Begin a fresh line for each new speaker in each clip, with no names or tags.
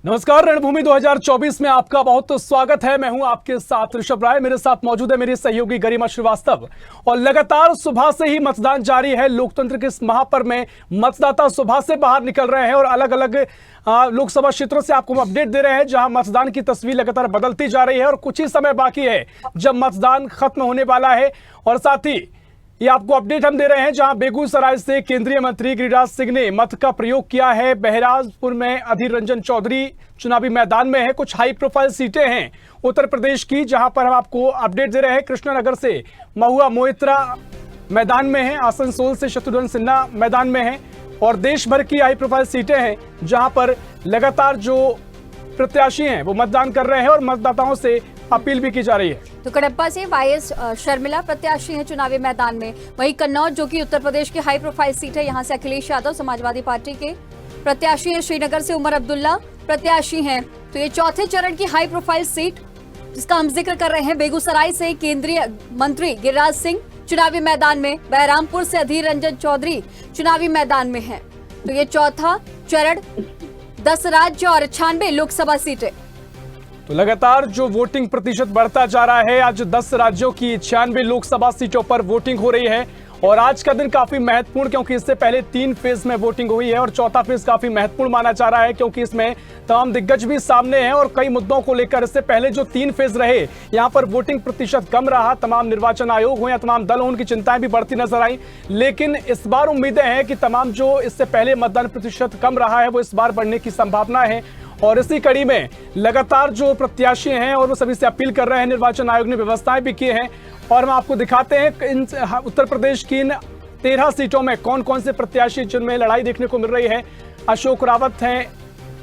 नमस्कार। रणभूमि 2024 में आपका बहुत स्वागत है। मैं हूं आपके साथ ऋषभ राय, मेरे साथ मौजूद है मेरी सहयोगी गरिमा श्रीवास्तव। और लगातार सुबह से ही मतदान जारी है। लोकतंत्र के इस महापर्व में मतदाता सुबह से बाहर निकल रहे हैं और अलग अलग लोकसभा क्षेत्रों से आपको अपडेट दे रहे हैं, जहां मतदान की तस्वीर लगातार बदलती जा रही है और कुछ ही समय बाकी है जब मतदान खत्म होने वाला है। और साथ ही ये आपको अपडेट हम दे रहे हैं, जहां बेगूसराय से केंद्रीय मंत्री गिरिराज सिंह ने मत का प्रयोग किया है। बहराजपुर में अधीर रंजन चौधरी चुनावी मैदान में है। कुछ हाई प्रोफाइल सीटें हैं उत्तर प्रदेश की, जहां पर हम आपको अपडेट दे रहे हैं। कृष्णनगर से महुआ मोइत्रा मैदान में है, आसनसोल से शत्रुघ्न सिन्हा मैदान में है और देश भर की हाई प्रोफाइल सीटें हैं जहां पर लगातार जो प्रत्याशी हैं वो मतदान कर रहे हैं और मतदाताओं से अपील भी की जा रही है।
तो कडप्पा से वाईएस शर्मिला प्रत्याशी हैं चुनावी मैदान में। वहीं कन्नौज जो कि उत्तर प्रदेश की हाई प्रोफाइल सीट है, यहां से अखिलेश यादव समाजवादी पार्टी के प्रत्याशी हैं। श्रीनगर से उमर अब्दुल्ला प्रत्याशी हैं। तो ये चौथे चरण की हाई प्रोफाइल सीट जिसका हम जिक्र कर रहे हैं। बेगूसराय से केंद्रीय मंत्री गिरिराज सिंह चुनावी मैदान में। बहरामपुर से अधीर रंजन चौधरी चुनावी मैदान में है। तो ये चौथा चरण 10 राज्य और 96 लोकसभा सीटें।
तो लगातार जो वोटिंग प्रतिशत बढ़ता जा रहा है, आज 10 राज्यों की 96 लोकसभा सीटों पर वोटिंग हो रही है। और आज का दिन काफी महत्वपूर्ण, क्योंकि इससे पहले 3 फेज में वोटिंग हुई है और चौथा फेज काफी महत्वपूर्ण माना जा रहा है, क्योंकि इसमें तमाम दिग्गज भी सामने हैं और कई मुद्दों को लेकर इससे पहले जो 3 फेज रहे, यहां पर वोटिंग प्रतिशत कम रहा। तमाम निर्वाचन आयोग हो या तमाम दल हो, उनकी चिंताएं भी बढ़ती नजर आई। लेकिन इस बार उम्मीदें हैं कि तमाम जो इससे पहले मतदान प्रतिशत कम रहा है वो इस बार बढ़ने की संभावना है। और इसी कड़ी में लगातार जो प्रत्याशी हैं और वो सभी से अपील कर रहे हैं। निर्वाचन आयोग ने व्यवस्थाएं भी की हैं और हम आपको दिखाते हैं इन उत्तर प्रदेश की इन 13 सीटों में कौन कौन से प्रत्याशी जिनमें लड़ाई देखने को मिल रही है। अशोक रावत हैं,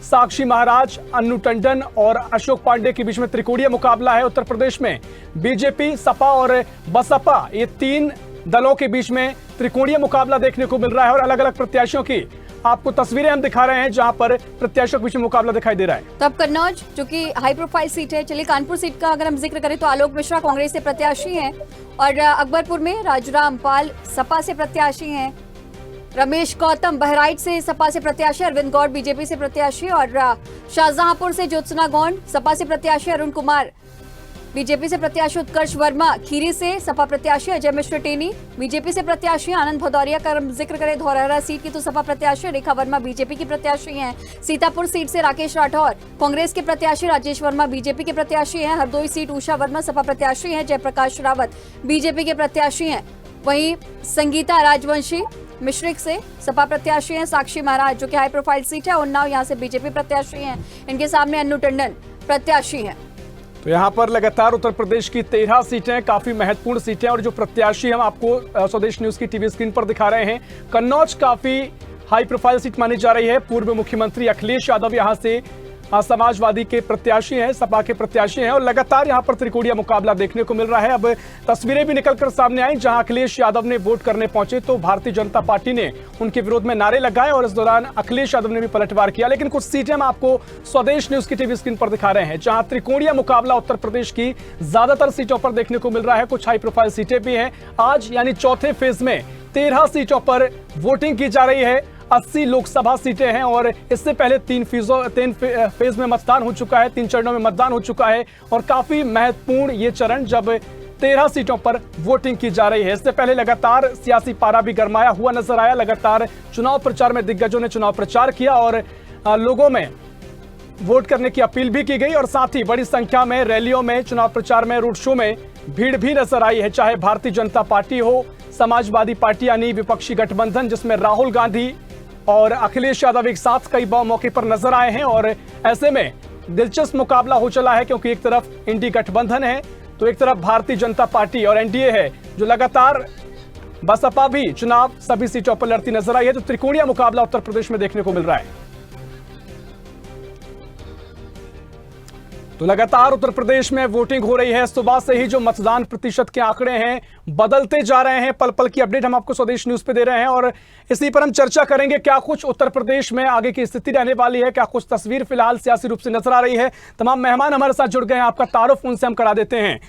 साक्षी महाराज, अन्नू टंडन और अशोक पांडे के बीच में त्रिकोणीय मुकाबला है। उत्तर प्रदेश में बीजेपी, सपा और बसपा, ये 3 दलों के बीच में त्रिकोणीय मुकाबला देखने को मिल रहा है और अलग अलग प्रत्याशियों की आपको तस्वीरें हम दिखा रहे हैं जहां पर प्रत्याशियों के बीच मुकाबला दिखाई दे रहा है।
तो अब कन्नौज जो कि हाई प्रोफाइल सीट है। चलिए कानपुर सीट का अगर हम जिक्र करें तो आलोक मिश्रा कांग्रेस से प्रत्याशी हैं और अकबरपुर में राजूराम पाल सपा से प्रत्याशी हैं। रमेश गौतम बहराइच से सपा से प्रत्याशी, अरविंद गौड़ बीजेपी से प्रत्याशी और शाहजहांपुर से ज्योत्सना गौंड सपा से प्रत्याशी, अरुण कुमार बीजेपी से प्रत्याशी, उत्कर्ष वर्मा खीरी से सपा प्रत्याशी, अजय मिश्र टेनी बीजेपी से प्रत्याशी, आनंद भदौरिया का जिक्र करें धौरहरा सीट की तो सपा प्रत्याशी, रेखा वर्मा बीजेपी की प्रत्याशी हैं। सीतापुर सीट से राकेश राठौर कांग्रेस के प्रत्याशी, राजेश वर्मा बीजेपी के प्रत्याशी हैं। हरदोई सीट उषा वर्मा सपा प्रत्याशी हैं। जयप्रकाश रावत बीजेपी के प्रत्याशी हैं। वहीं संगीता राजवंशी मिश्रिक से सपा प्रत्याशी हैं। साक्षी महाराज जो कि हाई प्रोफाइल सीट है, उन्नाव यहाँ से बीजेपी प्रत्याशी हैं। इनके सामने अन्नू टंडन प्रत्याशी हैं।
तो यहां पर लगातार उत्तर प्रदेश की 13 सीटें काफी महत्वपूर्ण सीटें और जो प्रत्याशी हम आपको स्वदेश न्यूज की टीवी स्क्रीन पर दिखा रहे हैं। कन्नौज काफी हाई प्रोफाइल सीट मानी जा रही है। पूर्व मुख्यमंत्री अखिलेश यादव यहां से समाजवादी के प्रत्याशी हैं, सपा के प्रत्याशी हैं और लगातार यहां पर त्रिकोणीय मुकाबला देखने को मिल रहा है। अब तस्वीरें भी निकलकर सामने आई, जहां अखिलेश यादव ने वोट करने पहुंचे तो भारतीय जनता पार्टी ने उनके विरोध में नारे लगाए और इस दौरान अखिलेश यादव ने भी पलटवार किया। लेकिन कुछ सीटें हम आपको स्वदेश न्यूज की टीवी स्क्रीन पर दिखा रहे हैं, जहां त्रिकोणीय मुकाबला उत्तर प्रदेश की ज्यादातर सीटों पर देखने को मिल रहा है। कुछ हाई प्रोफाइल सीटें भी हैं। आज यानी चौथे फेज में 13 सीटों पर वोटिंग की जा रही है। 80 लोकसभा सीटें हैं और इससे पहले 3 फेज में मतदान हो चुका है, 3 चरणों में मतदान हो चुका है और काफी महत्वपूर्ण ये चरण जब 13 सीटों पर वोटिंग की जा रही है। इससे पहले लगातार सियासी पारा भी गरमाया हुआ नजर आया। लगातार चुनाव प्रचार में दिग्गजों ने चुनाव प्रचार किया और लोगों में वोट करने की अपील भी की गई और साथ ही बड़ी संख्या में रैलियों में, चुनाव प्रचार में, रोड शो में भीड़ भी नजर आई है। चाहे भारतीय जनता पार्टी हो, समाजवादी पार्टी यानी विपक्षी गठबंधन जिसमें राहुल गांधी और अखिलेश यादव एक साथ कई मौके पर नजर आए हैं और ऐसे में दिलचस्प मुकाबला हो चला है, क्योंकि एक तरफ इंडी गठबंधन है तो एक तरफ भारतीय जनता पार्टी और एनडीए है जो लगातार, बसपा भी चुनाव सभी सीटों पर लड़ती नजर आई है। तो त्रिकोणीय मुकाबला उत्तर प्रदेश में देखने को मिल रहा है। तो लगातार उत्तर प्रदेश में वोटिंग हो रही है। सुबह से ही जो मतदान प्रतिशत के आंकड़े हैं बदलते जा रहे हैं। पल पल की अपडेट हम आपको स्वदेश न्यूज पे दे रहे हैं और इसी पर हम चर्चा करेंगे क्या कुछ उत्तर प्रदेश में आगे की स्थिति रहने वाली है, क्या कुछ तस्वीर फिलहाल सियासी रूप से नजर आ रही है। तमाम मेहमान हमारे साथ जुड़ गए हैं, आपका तारुफ उनसे हम करा देते हैं।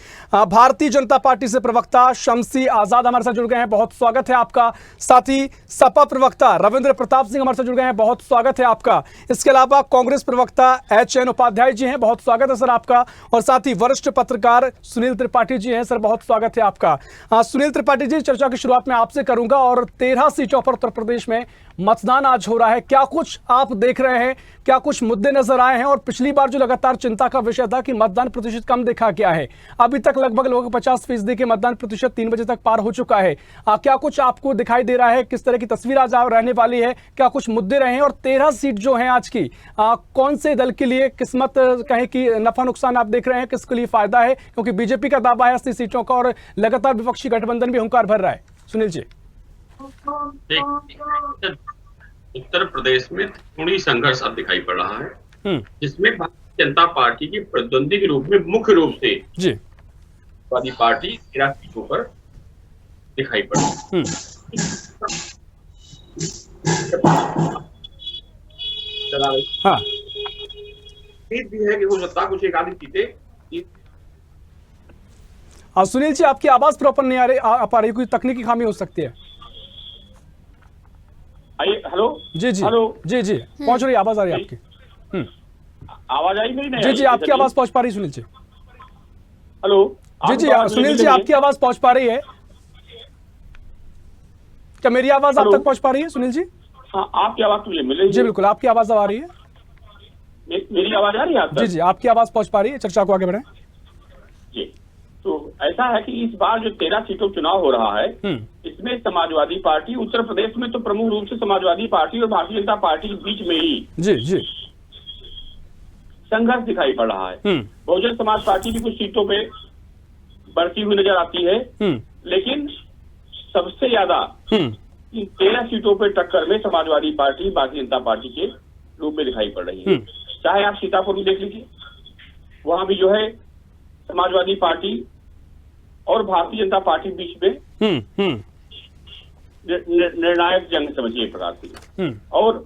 भारतीय जनता पार्टी से प्रवक्ता शमसी आजाद हमारे साथ जुड़ गए हैं, बहुत स्वागत है आपका। साथ ही सपा प्रवक्ता रविंद्र प्रताप सिंह हमारे साथ जुड़ गए हैं, बहुत स्वागत है आपका। इसके अलावा कांग्रेस प्रवक्ता HN उपाध्याय जी हैं, बहुत स्वागत है सर आपका। और साथ ही वरिष्ठ पत्रकार सुनील त्रिपाठी जी हैं, सर बहुत स्वागत है आपका। सुनील त्रिपाठी जी, चर्चा की शुरुआत में आपसे करूंगा और 13 सीटों पर उत्तर प्रदेश में मतदान आज हो रहा है, क्या कुछ आप देख रहे हैं, क्या कुछ मुद्दे नजर आए हैं। और पिछली बार जो लगातार चिंता का विषय था कि मतदान प्रतिशत कम देखा गया है, अभी तक लगभग 50% के मतदान प्रतिशत 3 बजे तक पार हो चुका है। क्या कुछ आपको दिखाई दे रहा है, किस तरह की तस्वीर आज रहने वाली है, क्या कुछ मुद्दे रहे हैं। और 13 सीट जो है आज की, कौन से दल के लिए किस्मत कहें कि नफा नुकसान आप देख रहे हैं, किसके लिए फायदा है, क्योंकि बीजेपी का दावा है 80 सीटों का और लगातार विपक्षी गठबंधन भी हुंकार भर रहा है। सुनील जी।
उत्तर प्रदेश में थोड़ी संघर्ष अब दिखाई पड़ रहा है, जिसमें भारतीय जनता पार्टी की प्रतिद्वंदी के रूप में मुख्य रूप से समाजवादी पार्टी 13 सीटों पर दिखाई पड़ रही है। उम्मीद भी है कि हो सकता है कुछ एक आधी सीटें।
सुनील जी, आपकी आवाज प्रॉपर नहीं आ पा रही, कोई तकनीकी खामी हो सकती है।
हेलो
जी जी
हेलो
जी पहुंच रही, आवाज आ रही है आपकी।
आवाज आई मेरी?
जी जी, आपकी आवाज पहुंच पा रही सुनील जी।
हेलो
जी जी सुनील जी, आपकी आवाज पहुंच पा रही है क्या? मेरी आवाज आप तक पहुंच पा रही है सुनील जी?
हाँ, आपकी आवाज तो मिल रही है।
जी बिल्कुल, आपकी आवाज आ रही है।
मेरी आवाज आ रही है आप तक?
जी जी, आपकी आवाज पहुंच पा रही है, चर्चा को आगे बढ़ाएं।
जी, तो ऐसा है कि इस बार जो 13 सीटों चुनाव हो रहा है, इसमें समाजवादी पार्टी, उत्तर प्रदेश में तो प्रमुख रूप से समाजवादी पार्टी और भारतीय जनता पार्टी के बीच में ही
जी जी
संघर्ष दिखाई पड़ रहा है। बहुजन समाज पार्टी भी कुछ सीटों पे बढ़ती हुई नजर आती है, लेकिन सबसे ज्यादा इन 13 सीटों पे टक्कर में समाजवादी पार्टी भारतीय जनता पार्टी के रूप में दिखाई पड़ रही है। चाहे आप सीतापुर में देख लीजिए, वहां भी जो है समाजवादी पार्टी और भारतीय जनता पार्टी के बीच में निर्णायक जंग समझिए प्रकार से। और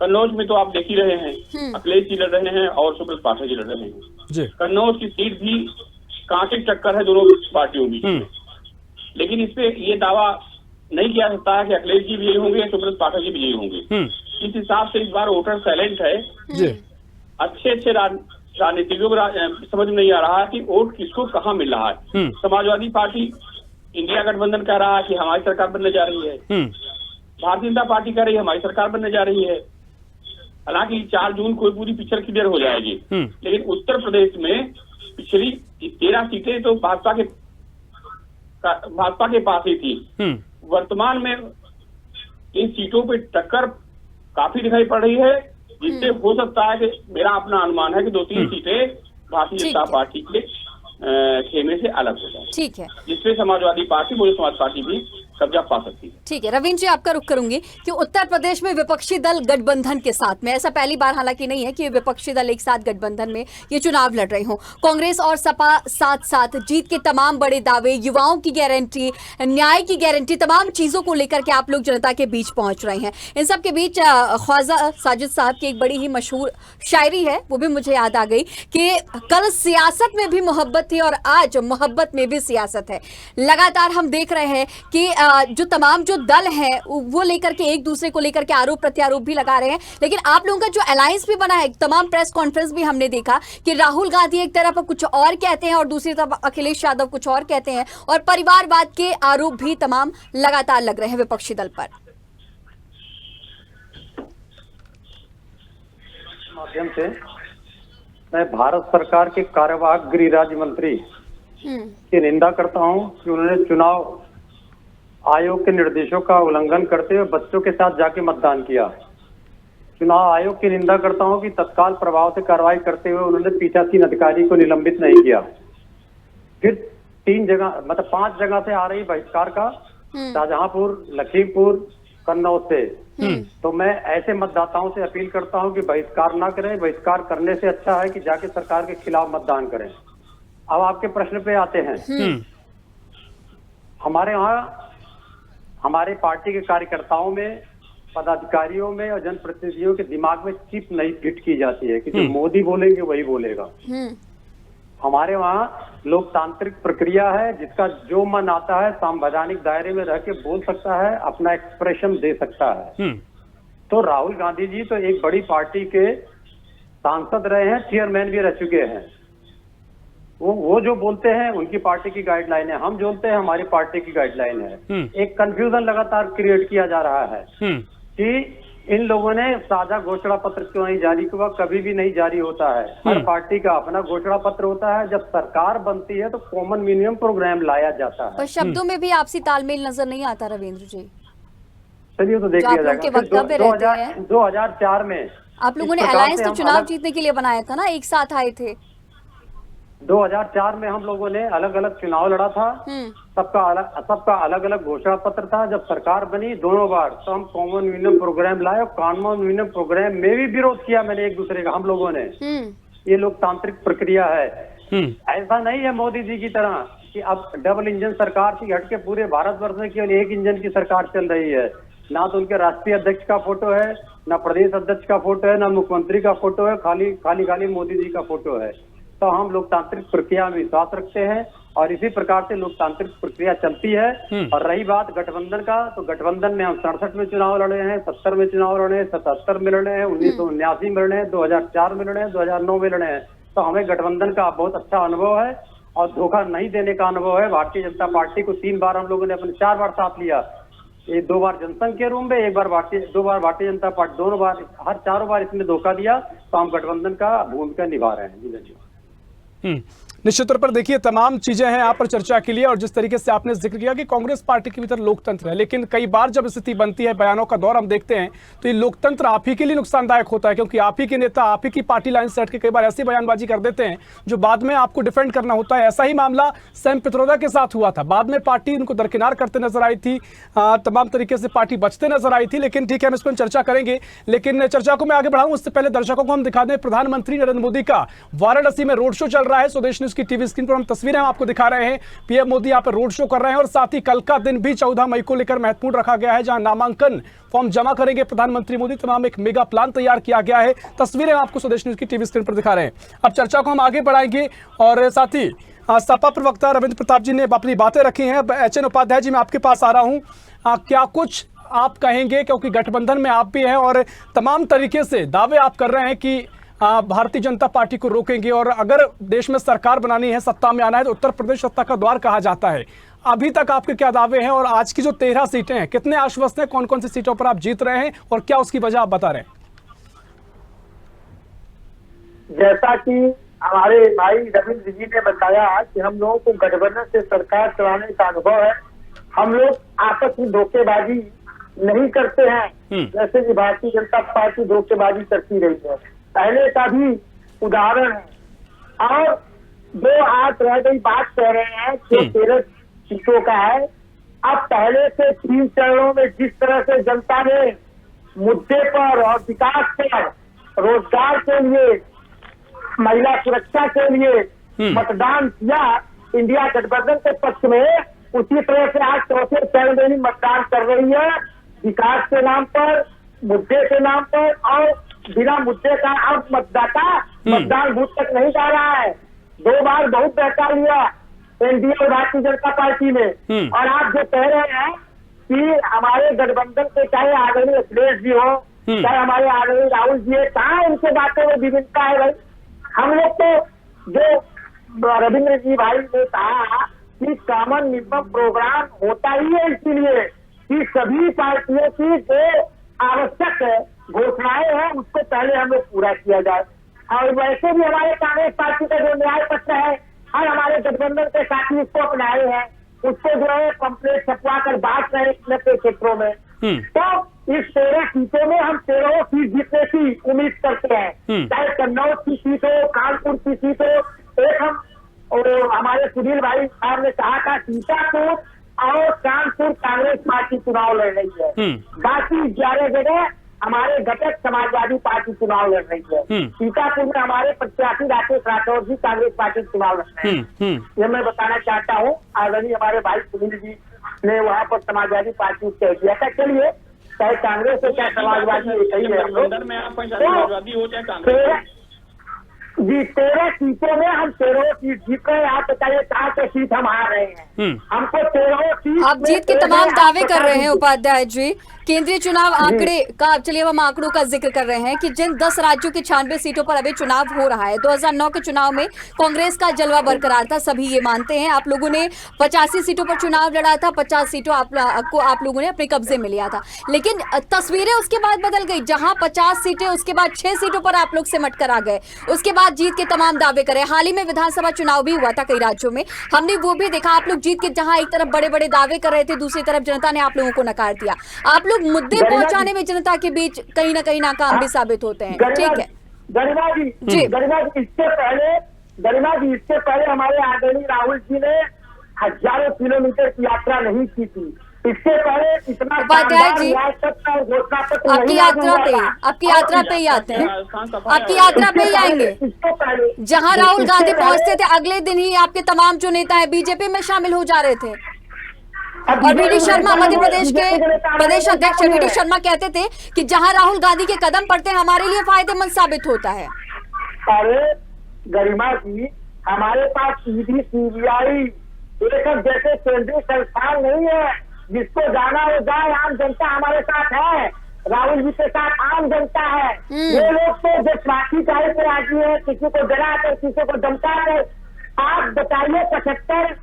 कन्नौज में तो आप देख ही रहे हैं, अखिलेश जी लड़ रहे हैं और सुब्रत पाठक जी लड़ रहे हैं। कन्नौज की सीट भी कांटे टक्कर है दोनों पार्टियों के बीच में, लेकिन इसपे ये दावा नहीं किया सकता है कि अखिलेश जी विजयी होंगे या सुब्रत पाठक जी विजयी होंगे। इस हिसाब से इस बार वोटर साइलेंट है। अच्छे राजनीतिज्ञों को समझ में नहीं आ रहा है कि वोट किसको कहाँ मिल रहा है। समाजवादी पार्टी इंडिया गठबंधन कह रहा है कि हमारी सरकार बनने जा रही है, भारतीय जनता पार्टी कह रही है हमारी सरकार बनने जा रही है। हालांकि 4 जून को पूरी पिक्चर क्लियर हो जाएगी, लेकिन उत्तर प्रदेश में पिछली 13 सीटें तो भाजपा के पास ही थी। वर्तमान में इन सीटों पे टक्कर काफी दिखाई पड़ रही है, जिससे हो सकता है कि मेरा अपना अनुमान है कि 2-3 सीटें भारतीय जनता पार्टी के खेमे से अलग हो जाए।
ठीक है,
जिससे समाजवादी पार्टी, बहुजन समाज पार्टी भी कब्जा पा सकती है।
ठीक है, रविंद्र जी आपका रुख करूंगी कि उत्तर प्रदेश में विपक्षी दल गठबंधन के साथ में, ऐसा पहली बार हालांकि नहीं है कि विपक्षी दल एक साथ गठबंधन में ये चुनाव लड़ रहे हों। कांग्रेस और सपा साथ साथ जीत के तमाम बड़े दावे, युवाओं की गारंटी, न्याय की गारंटी, तमाम चीजों को लेकर के आप लोग जनता के बीच पहुंच रहे हैं। इन सब के बीच ख्वाजा साजिद साहब की एक बड़ी ही मशहूर शायरी है, वो भी मुझे याद आ गई कि कल सियासत में भी मोहब्बत थी और आज मोहब्बत में भी सियासत है। लगातार हम देख रहे हैं कि जो तमाम जो दल हैं वो लेकर के एक दूसरे को लेकर के आरोप प्रत्यारोप भी लगा रहे हैं, लेकिन आप लोगों का जो अलायंस भी बना है, तमाम प्रेस कॉन्फ्रेंस भी हमने देखा कि राहुल गांधी एक तरफ कुछ और कहते हैं और दूसरी तरफ अखिलेश यादव कुछ और कहते हैं, और परिवारवाद के आरोप भी तमाम लगातार लग रहे हैं विपक्षी दल पर।
माध्यम से मैं भारत सरकार के कार्यवाहक गृह राज्य मंत्री की निंदा करता हूं कि उन्होंने चुनाव आयोग के निर्देशों का उल्लंघन करते हुए बच्चों के साथ जाके मतदान किया। चुनाव आयोग की निंदा करता हूं कि तत्काल प्रभाव से कार्रवाई करते हुए उन्होंने पीठासीन अधिकारी को निलंबित नहीं किया। फिर 5 जगह से आ रही बहिष्कार का शाहजहांपुर, लखीमपुर, कन्नौज से, तो मैं ऐसे मतदाताओं से अपील करता हूं कि बहिष्कार ना करें। बहिष्कार करने से अच्छा है कि जाके सरकार के खिलाफ मतदान करें। अब आपके प्रश्न पे आते हैं। हमारे यहाँ हमारे पार्टी के कार्यकर्ताओं में, पदाधिकारियों में और जनप्रतिनिधियों के दिमाग में चिप नहीं फिट की जाती है कि जो मोदी बोलेंगे वही बोलेगा। हमारे वहाँ लोकतांत्रिक प्रक्रिया है, जिसका जो मन आता है संवैधानिक दायरे में रह के बोल सकता है, अपना एक्सप्रेशन दे सकता है। तो राहुल गांधी जी तो एक बड़ी पार्टी के सांसद रहे हैं, चेयरमैन भी रह चुके हैं। वो जो बोलते हैं उनकी पार्टी की गाइडलाइन है, हम जो बोलते हैं हमारी पार्टी की गाइडलाइन है। एक कंफ्यूजन लगातार क्रिएट किया जा रहा है कि इन लोगों ने साझा घोषणा पत्र क्यों नहीं जारी किया, कभी भी नहीं जारी होता है। हर पार्टी का अपना घोषणा पत्र होता है। जब सरकार बनती है तो कॉमन मिनिमम प्रोग्राम लाया जाता है।
पर शब्दों में भी आपसी तालमेल नजर नहीं आता रविंद्र जी।
चलिए तो देख लिया जाएगा। 2004 में
आप लोगों ने अलायंस तो चुनाव जीतने के लिए बनाया था ना, एक साथ आए थे।
2004 में हम लोगों ने अलग अलग चुनाव लड़ा था, सबका अलग अलग घोषणा पत्र था। जब सरकार बनी दोनों बार तो हम कॉमन मिनिमम प्रोग्राम लाए, और कॉमन मिनिमम प्रोग्राम में भी विरोध किया मैंने एक दूसरे का, हम लोगों ने। ये लोकतांत्रिक प्रक्रिया है। ऐसा नहीं है मोदी जी की तरह कि अब डबल इंजन सरकार की हटके पूरे भारतवर्ष में केवल एक इंजन की सरकार चल रही है। ना तो उनके राष्ट्रीय अध्यक्ष का फोटो है, ना प्रदेश अध्यक्ष का फोटो है, ना मुख्यमंत्री का फोटो है, खाली मोदी जी का फोटो है। तो हम लोकतांत्रिक प्रक्रिया में विश्वास रखते हैं और इसी प्रकार से लोकतांत्रिक प्रक्रिया चलती है। और रही बात गठबंधन का, तो गठबंधन में हम 67 में चुनाव लड़े हैं, 70 में चुनाव लड़े हैं, 77 में लड़े हैं, 1979 में लड़े हैं, 2004 में लड़े हैं, 2009 में लड़े हैं। तो हमें गठबंधन का बहुत अच्छा अनुभव है और धोखा नहीं देने का अनुभव है। भारतीय जनता पार्टी को 3 बार हम लोगों ने अपने 4 बार साथ लिया। ये 2 बार जनसंघ के रूम में, 2 बार भारतीय जनता पार्टी, दोनों बार, हर चारों बार इसमें धोखा दिया। तो हम गठबंधन का भूमिका निभा रहे हैं।
निश्चित तौर पर देखिए तमाम चीजें हैं यहाँ पर चर्चा के लिए, और जिस तरीके से आपने जिक्र किया कि कांग्रेस पार्टी के भीतर लोकतंत्र है, लेकिन कई बार जब स्थिति बनती है, बयानों का दौर हम देखते हैं, तो ये लोकतंत्र आप ही के लिए नुकसानदायक होता है, क्योंकि आप ही के नेता आप ही की पार्टी लाइन से हट के कई बार ऐसी बयानबाजी कर देते हैं जो बाद में आपको डिफेंड करना होता है। ऐसा ही मामला सैम पित्रोदा के साथ हुआ था। बाद में पार्टी उनको दरकिनार करते नजर आई थी, तमाम तरीके से पार्टी बचते नजर आई थी। लेकिन ठीक है, हम इस पर चर्चा करेंगे, लेकिन चर्चा को मैं आगे बढ़ाऊं उससे पहले दर्शकों को हम दिखा दें प्रधानमंत्री नरेंद्र मोदी का वाराणसी में रोड शो चल रहा है। स्वदेश न्यूज की टीवी स्क्रीन पर हम तस्वीरें आपको दिखा रहे हैं। पीएम मोदी यहाँ पर रोड शो कर रहे हैं और साथ ही कल का दिन भी 14 मई को लेकर महत्वपूर्ण रखा गया है, जहां नामांकन फॉर्म जमा करेंगे प्रधानमंत्री मोदी। तमाम एक मेगा प्लान तैयार किया गया है। तस्वीरें आपको स्वदेश न्यूज की टीवी स्क्रीन पर दिखा रहे हैं। अब चर्चा को हम आगे बढ़ाएंगे और साथ ही सपा प्रवक्ता रविंद्र प्रताप जी ने अपनी बातें रखी हैं। एचएन उपाध्याय जी, मैं आपके पास आ रहा हूं, क्या कुछ आप कहेंगे, क्योंकि गठबंधन में आप भी हैं और तमाम तरीके से दावे आप कर रहे हैं कि भारतीय जनता पार्टी को रोकेंगे और अगर देश में सरकार बनानी है, सत्ता में आना है, तो उत्तर प्रदेश सत्ता का द्वार कहा जाता है। अभी तक आपके क्या दावे हैं और आज की जो 13 सीटें हैं, कितने आश्वस्त हैं, कौन कौन सी सीटों पर आप जीत रहे हैं और क्या उसकी वजह आप बता रहे हैं?
जैसा कि हमारे भाई रविंद्र जी ने बताया कि हम लोगों को गठबंधन से सरकार चलाने का अनुभव है। हम लोग आपस में धोखेबाजी नहीं करते हैं, जैसे कि भारतीय जनता पार्टी धोखेबाजी करती रही है। पहले का भी उदाहरण है। और जो आज रह गई बात कह रहे हैं जो 13 सीटों का है, अब पहले से 3 चरणों में जिस तरह से जनता ने मुद्दे पर और विकास पर, रोजगार के लिए, महिला सुरक्षा के लिए मतदान किया इंडिया गठबंधन के पक्ष में, उसी तरह से आज 4थे चरण में भी मतदान कर रही है, विकास के नाम पर, मुद्दे के नाम पर। और बिना मुद्दे का अब मतदाता मतदान बूथ तक नहीं जा रहा है। 2 बार बहुत पैसा लिया एनडीए और भारतीय जनता पार्टी ने। और आप जो कह रहे हैं कि हमारे गठबंधन के चाहे आदरणीय अखिलेश जी हो, चाहे हमारे आदरणीय राहुल जी है, कहाँ उनके बातों में विभिन्नता है भाई? हम लोग तो जो रविंद्र जी भाई ने कहा कि कॉमन मिनिमम प्रोग्राम होता ही है इसीलिए कि सभी पार्टियों की जो आवश्यक घोषणाएं हैं उसको पहले हम लोग पूरा किया जाए। और वैसे भी हमारे कांग्रेस पार्टी का जो न्याय पत्र है, हर हमारे गठबंधन के साथी उसको अपनाए हैं, उसको जो है कंप्लेंट छपवा कर बांट रहे हैं के क्षेत्रों में। तो इस 13 सीटों में हम 13 सीट जीतने की उम्मीद करते हैं, चाहे कन्नौज की सीट हो, कानपुर की सीट हो। एक हम और हमारे सुनील भाई साहब ने कहा था सीतापुर और कानपुर कांग्रेस पार्टी चुनाव लड़ रही है। बाकी 11 जगह हमारे घटक समाजवादी पार्टी चुनाव लड़ रही है। सीतापुर में हमारे प्रत्याशी राकेश राठौर जी कांग्रेस पार्टी चुनाव लड़ रहे हैं। ये मैं बताना चाहता हूँ। आदरणीय हमारे भाई सुनील जी ने वहाँ पर समाजवादी पार्टी कह दिया था। चलिए, चाहे कांग्रेस हो चाहे समाजवादी हो, सही है।
में आप समाजवादी हो चाहे कांग्रेस
जी 13 सीटों में हम 13 सीट जीत रहे हैं। आप बताइए कहाँ से सीट हम हार रहे हैं? हमको 13 सीट
आप जीत के तमाम दावे कर रहे हैं उपाध्याय जी। केंद्रीय चुनाव आंकड़े का, चलिए हम आंकड़ों का जिक्र कर रहे हैं कि जिन 10 राज्यों के 96 सीटों पर अभी चुनाव हो रहा है, 2009 के चुनाव में कांग्रेस का जलवा बरकरार था, सभी ये मानते हैं। आप लोगों ने 85 सीटों पर चुनाव लड़ा था, 50 सीटों आप लोगों ने अपने कब्जे में लिया था। लेकिन तस्वीरें उसके बाद बदल गई। जहां 50 सीटें, उसके बाद 6 सीटों पर आप लोग सिमट कर आ गए। उसके बाद जीत के तमाम दावे करे। हाल ही में विधानसभा चुनाव भी हुआ था कई राज्यों में, हमने वो भी देखा। आप लोग जीत के जहां एक तरफ बड़े बड़े दावे कर रहे थे, दूसरी तरफ जनता ने आप लोगों को नकार दिया। आप लोग मुद्दे पहुंचाने में जनता के बीच कहीं ना कहीं नाकाम भी साबित होते हैं। ठीक है
गरिमा जी, इससे पहले हमारे आदरणीय राहुल जी ने हजारों किलोमीटर की यात्रा नहीं की थी। इससे पहले इतना
उपाध्याय जी, आपकी यात्रा पे ही आते हैं, आपकी यात्रा पे ही आएंगे। जहां राहुल गांधी पहुंचते थे, अगले दिन ही आपके तमाम जो नेता है बीजेपी में शामिल हो जा रहे थे। और वी.डी. शर्मा, मध्य प्रदेश के प्रदेश अध्यक्ष वी.डी. शर्मा कहते थे कि जहां राहुल गांधी के कदम पड़ते हैं हमारे लिए फायदेमंद साबित होता है।
अरे गरिमा जी, हमारे पास ईडी, सीबीआई एक जैसे केंद्रीय संस्थान नहीं है। जिसको जाना हो जाए, आम जनता हमारे साथ है, राहुल जी के साथ आम जनता है। ये लोग तो जो स्वार्थी टाइप के आदमी है, किसी को डरा कर, किसी को धमका कर। आप बताइए, 75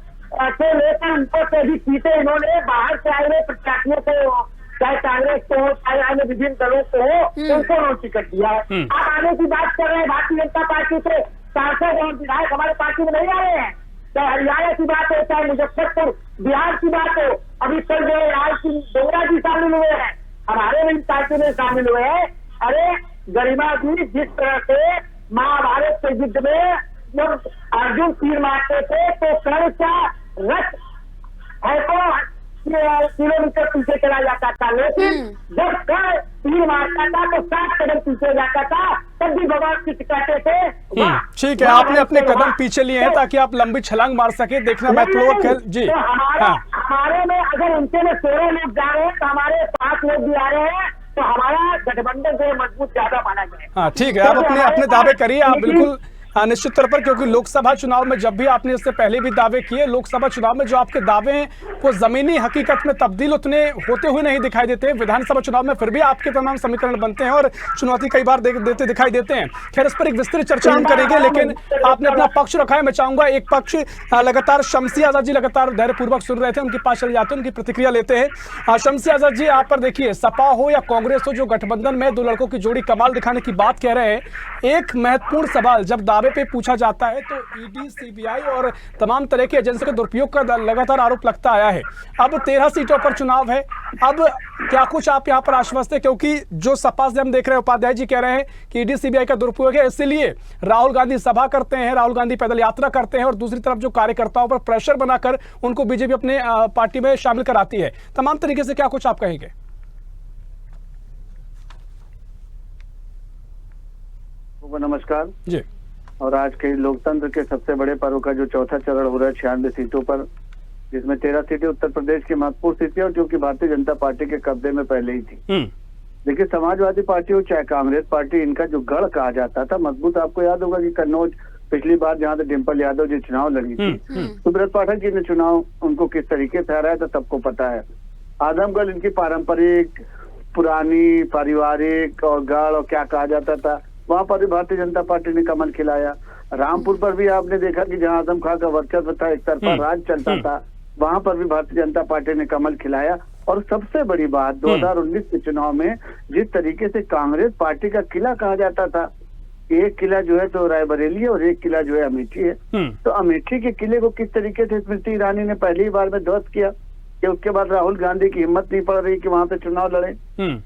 से लेकर ऊपर से भी सीटें इन्होंने बाहर से आए हुए प्रत्याशियों को, चाहे कांग्रेस को हो चाहे अन्य विभिन्न दलों को हो, उनको उन्होंने टिकट दिया है। आप आने की बात कर रहे हैं, भारतीय जनता पार्टी से सांसद और विधायक हमारे पार्टी में नहीं आ रहे हैं। चाहे हरियाणा की बात हो, चाहे मुजफ्फरपुर बिहार की बात हो, अभी कल जो राज सिंह डोगरा जी शामिल हुए हैं, हमारे भी पार्टी में शामिल हुए हैं। अरे गरिमा जी, जिस तरह से महाभारत के युद्ध में जब अर्जुन तीर मारते थे तो कर्ण का रथ है तो किलोमीटर पीछे चला जाता था, लेकिन जब कर्ण तीर मारता था तो 7 कदम पीछे जाता था, तब भी भगवान कृष्ण कहते थे।
ठीक है, आपने अपने कदम पीछे लिए हैं ताकि आप लंबी छलांग मार सके। देखना महत्वपूर्ण जी।
तो हमारे में अगर उनके में 13 लोग जा रहे हैं तो हमारे 5 लोग भी आ रहे हैं, तो हमारा गठबंधन जो मजबूत ज्यादा माना जाए।
हाँ ठीक है, आप अपने दावे करिए, आप बिल्कुल निश्चित तौर पर, क्योंकि लोकसभा चुनाव में जब भी आपने इससे पहले भी दावे किए, लोकसभा चुनाव में जो आपके दावे हैं वो जमीनी हकीकत में तब्दील उतने होते हुए नहीं दिखाई देते। विधानसभा चुनाव में फिर भी आपके तमाम समीकरण बनते हैं और चुनौती कई बार देते दिखाई देते हैं। खैर, इस पर एक विस्तृत चर्चा हम करेंगे, लेकिन आपने अपना पक्ष रखा है। मैं चाहूंगा एक पक्ष लगातार शमसी आजाद जी लगातार धैर्यपूर्वक सुन रहे थे, उनके पास चले जाते हैं, उनकी प्रतिक्रिया लेते हैं। शमसी आजाद जी, आप पर देखिए, सपा हो या कांग्रेस हो, जो गठबंधन में 2 लड़कों की जोड़ी कमाल दिखाने की बात कह रहे हैं। एक महत्वपूर्ण सवाल जब दावे पे पूछा जाता है तो ईडी, सीबीआई और तमाम तरह की एजेंसी के दुरुपयोग का लगातार आरोप लगता आया है। अब 13 सीटों पर चुनाव है, अब क्या कुछ आप यहां पर आश्वस्त है? क्योंकि जो सपा से हम देख रहे हैं, उपाध्याय जी कह रहे हैं कि ईडी, सीबीआई का दुरुपयोग है, इसलिए राहुल गांधी सभा करते हैं, राहुल गांधी पैदल यात्रा करते हैं और दूसरी तरफ जो कार्यकर्ताओं पर प्रेशर बनाकर उनको बीजेपी अपने पार्टी में शामिल कराती है। तमाम तरीके से क्या कुछ आप कहेंगे?
नमस्कार
जी।
और आज के लोकतंत्र के सबसे बड़े पर्व का जो चौथा चरण हो रहा है 96 सीटों पर, जिसमें 13 सीटें उत्तर प्रदेश की महत्वपूर्ण सीटें और जो कि भारतीय जनता पार्टी के कब्जे में पहले ही थी। देखिए, समाजवादी पार्टी हो चाहे कांग्रेस पार्टी, इनका जो गढ़ कहा जाता था मजबूत, आपको याद होगा कि कन्नौज पिछली बार जहाँ से डिम्पल यादव जी चुनाव लड़ी थी, सुब्रत पाठक जी ने चुनाव उनको किस तरीके से हराया था सबको पता है। आजमगढ़ इनकी पारंपरिक पुरानी पारिवारिक और गढ़ और क्या कहा जाता था, वहां पर भी भारतीय जनता पार्टी ने कमल खिलाया। रामपुर पर भी आपने देखा कि जहां आजम खां का वर्चस्व था, एक तरफा राज चलता था, वहां पर भी भारतीय जनता पार्टी ने कमल खिलाया। और सबसे बड़ी बात 2019 के चुनाव में जिस तरीके से कांग्रेस पार्टी का किला कहा जाता था, एक किला जो है तो रायबरेली है और एक किला जो है अमेठी है, तो अमेठी के किले को किस तरीके से स्मृति ईरानी ने पहली बार में ध्वस्त किया।
कि उसके बाद राहुल गांधी की हिम्मत नहीं पड़ रही कि वहां पे चुनाव लड़े।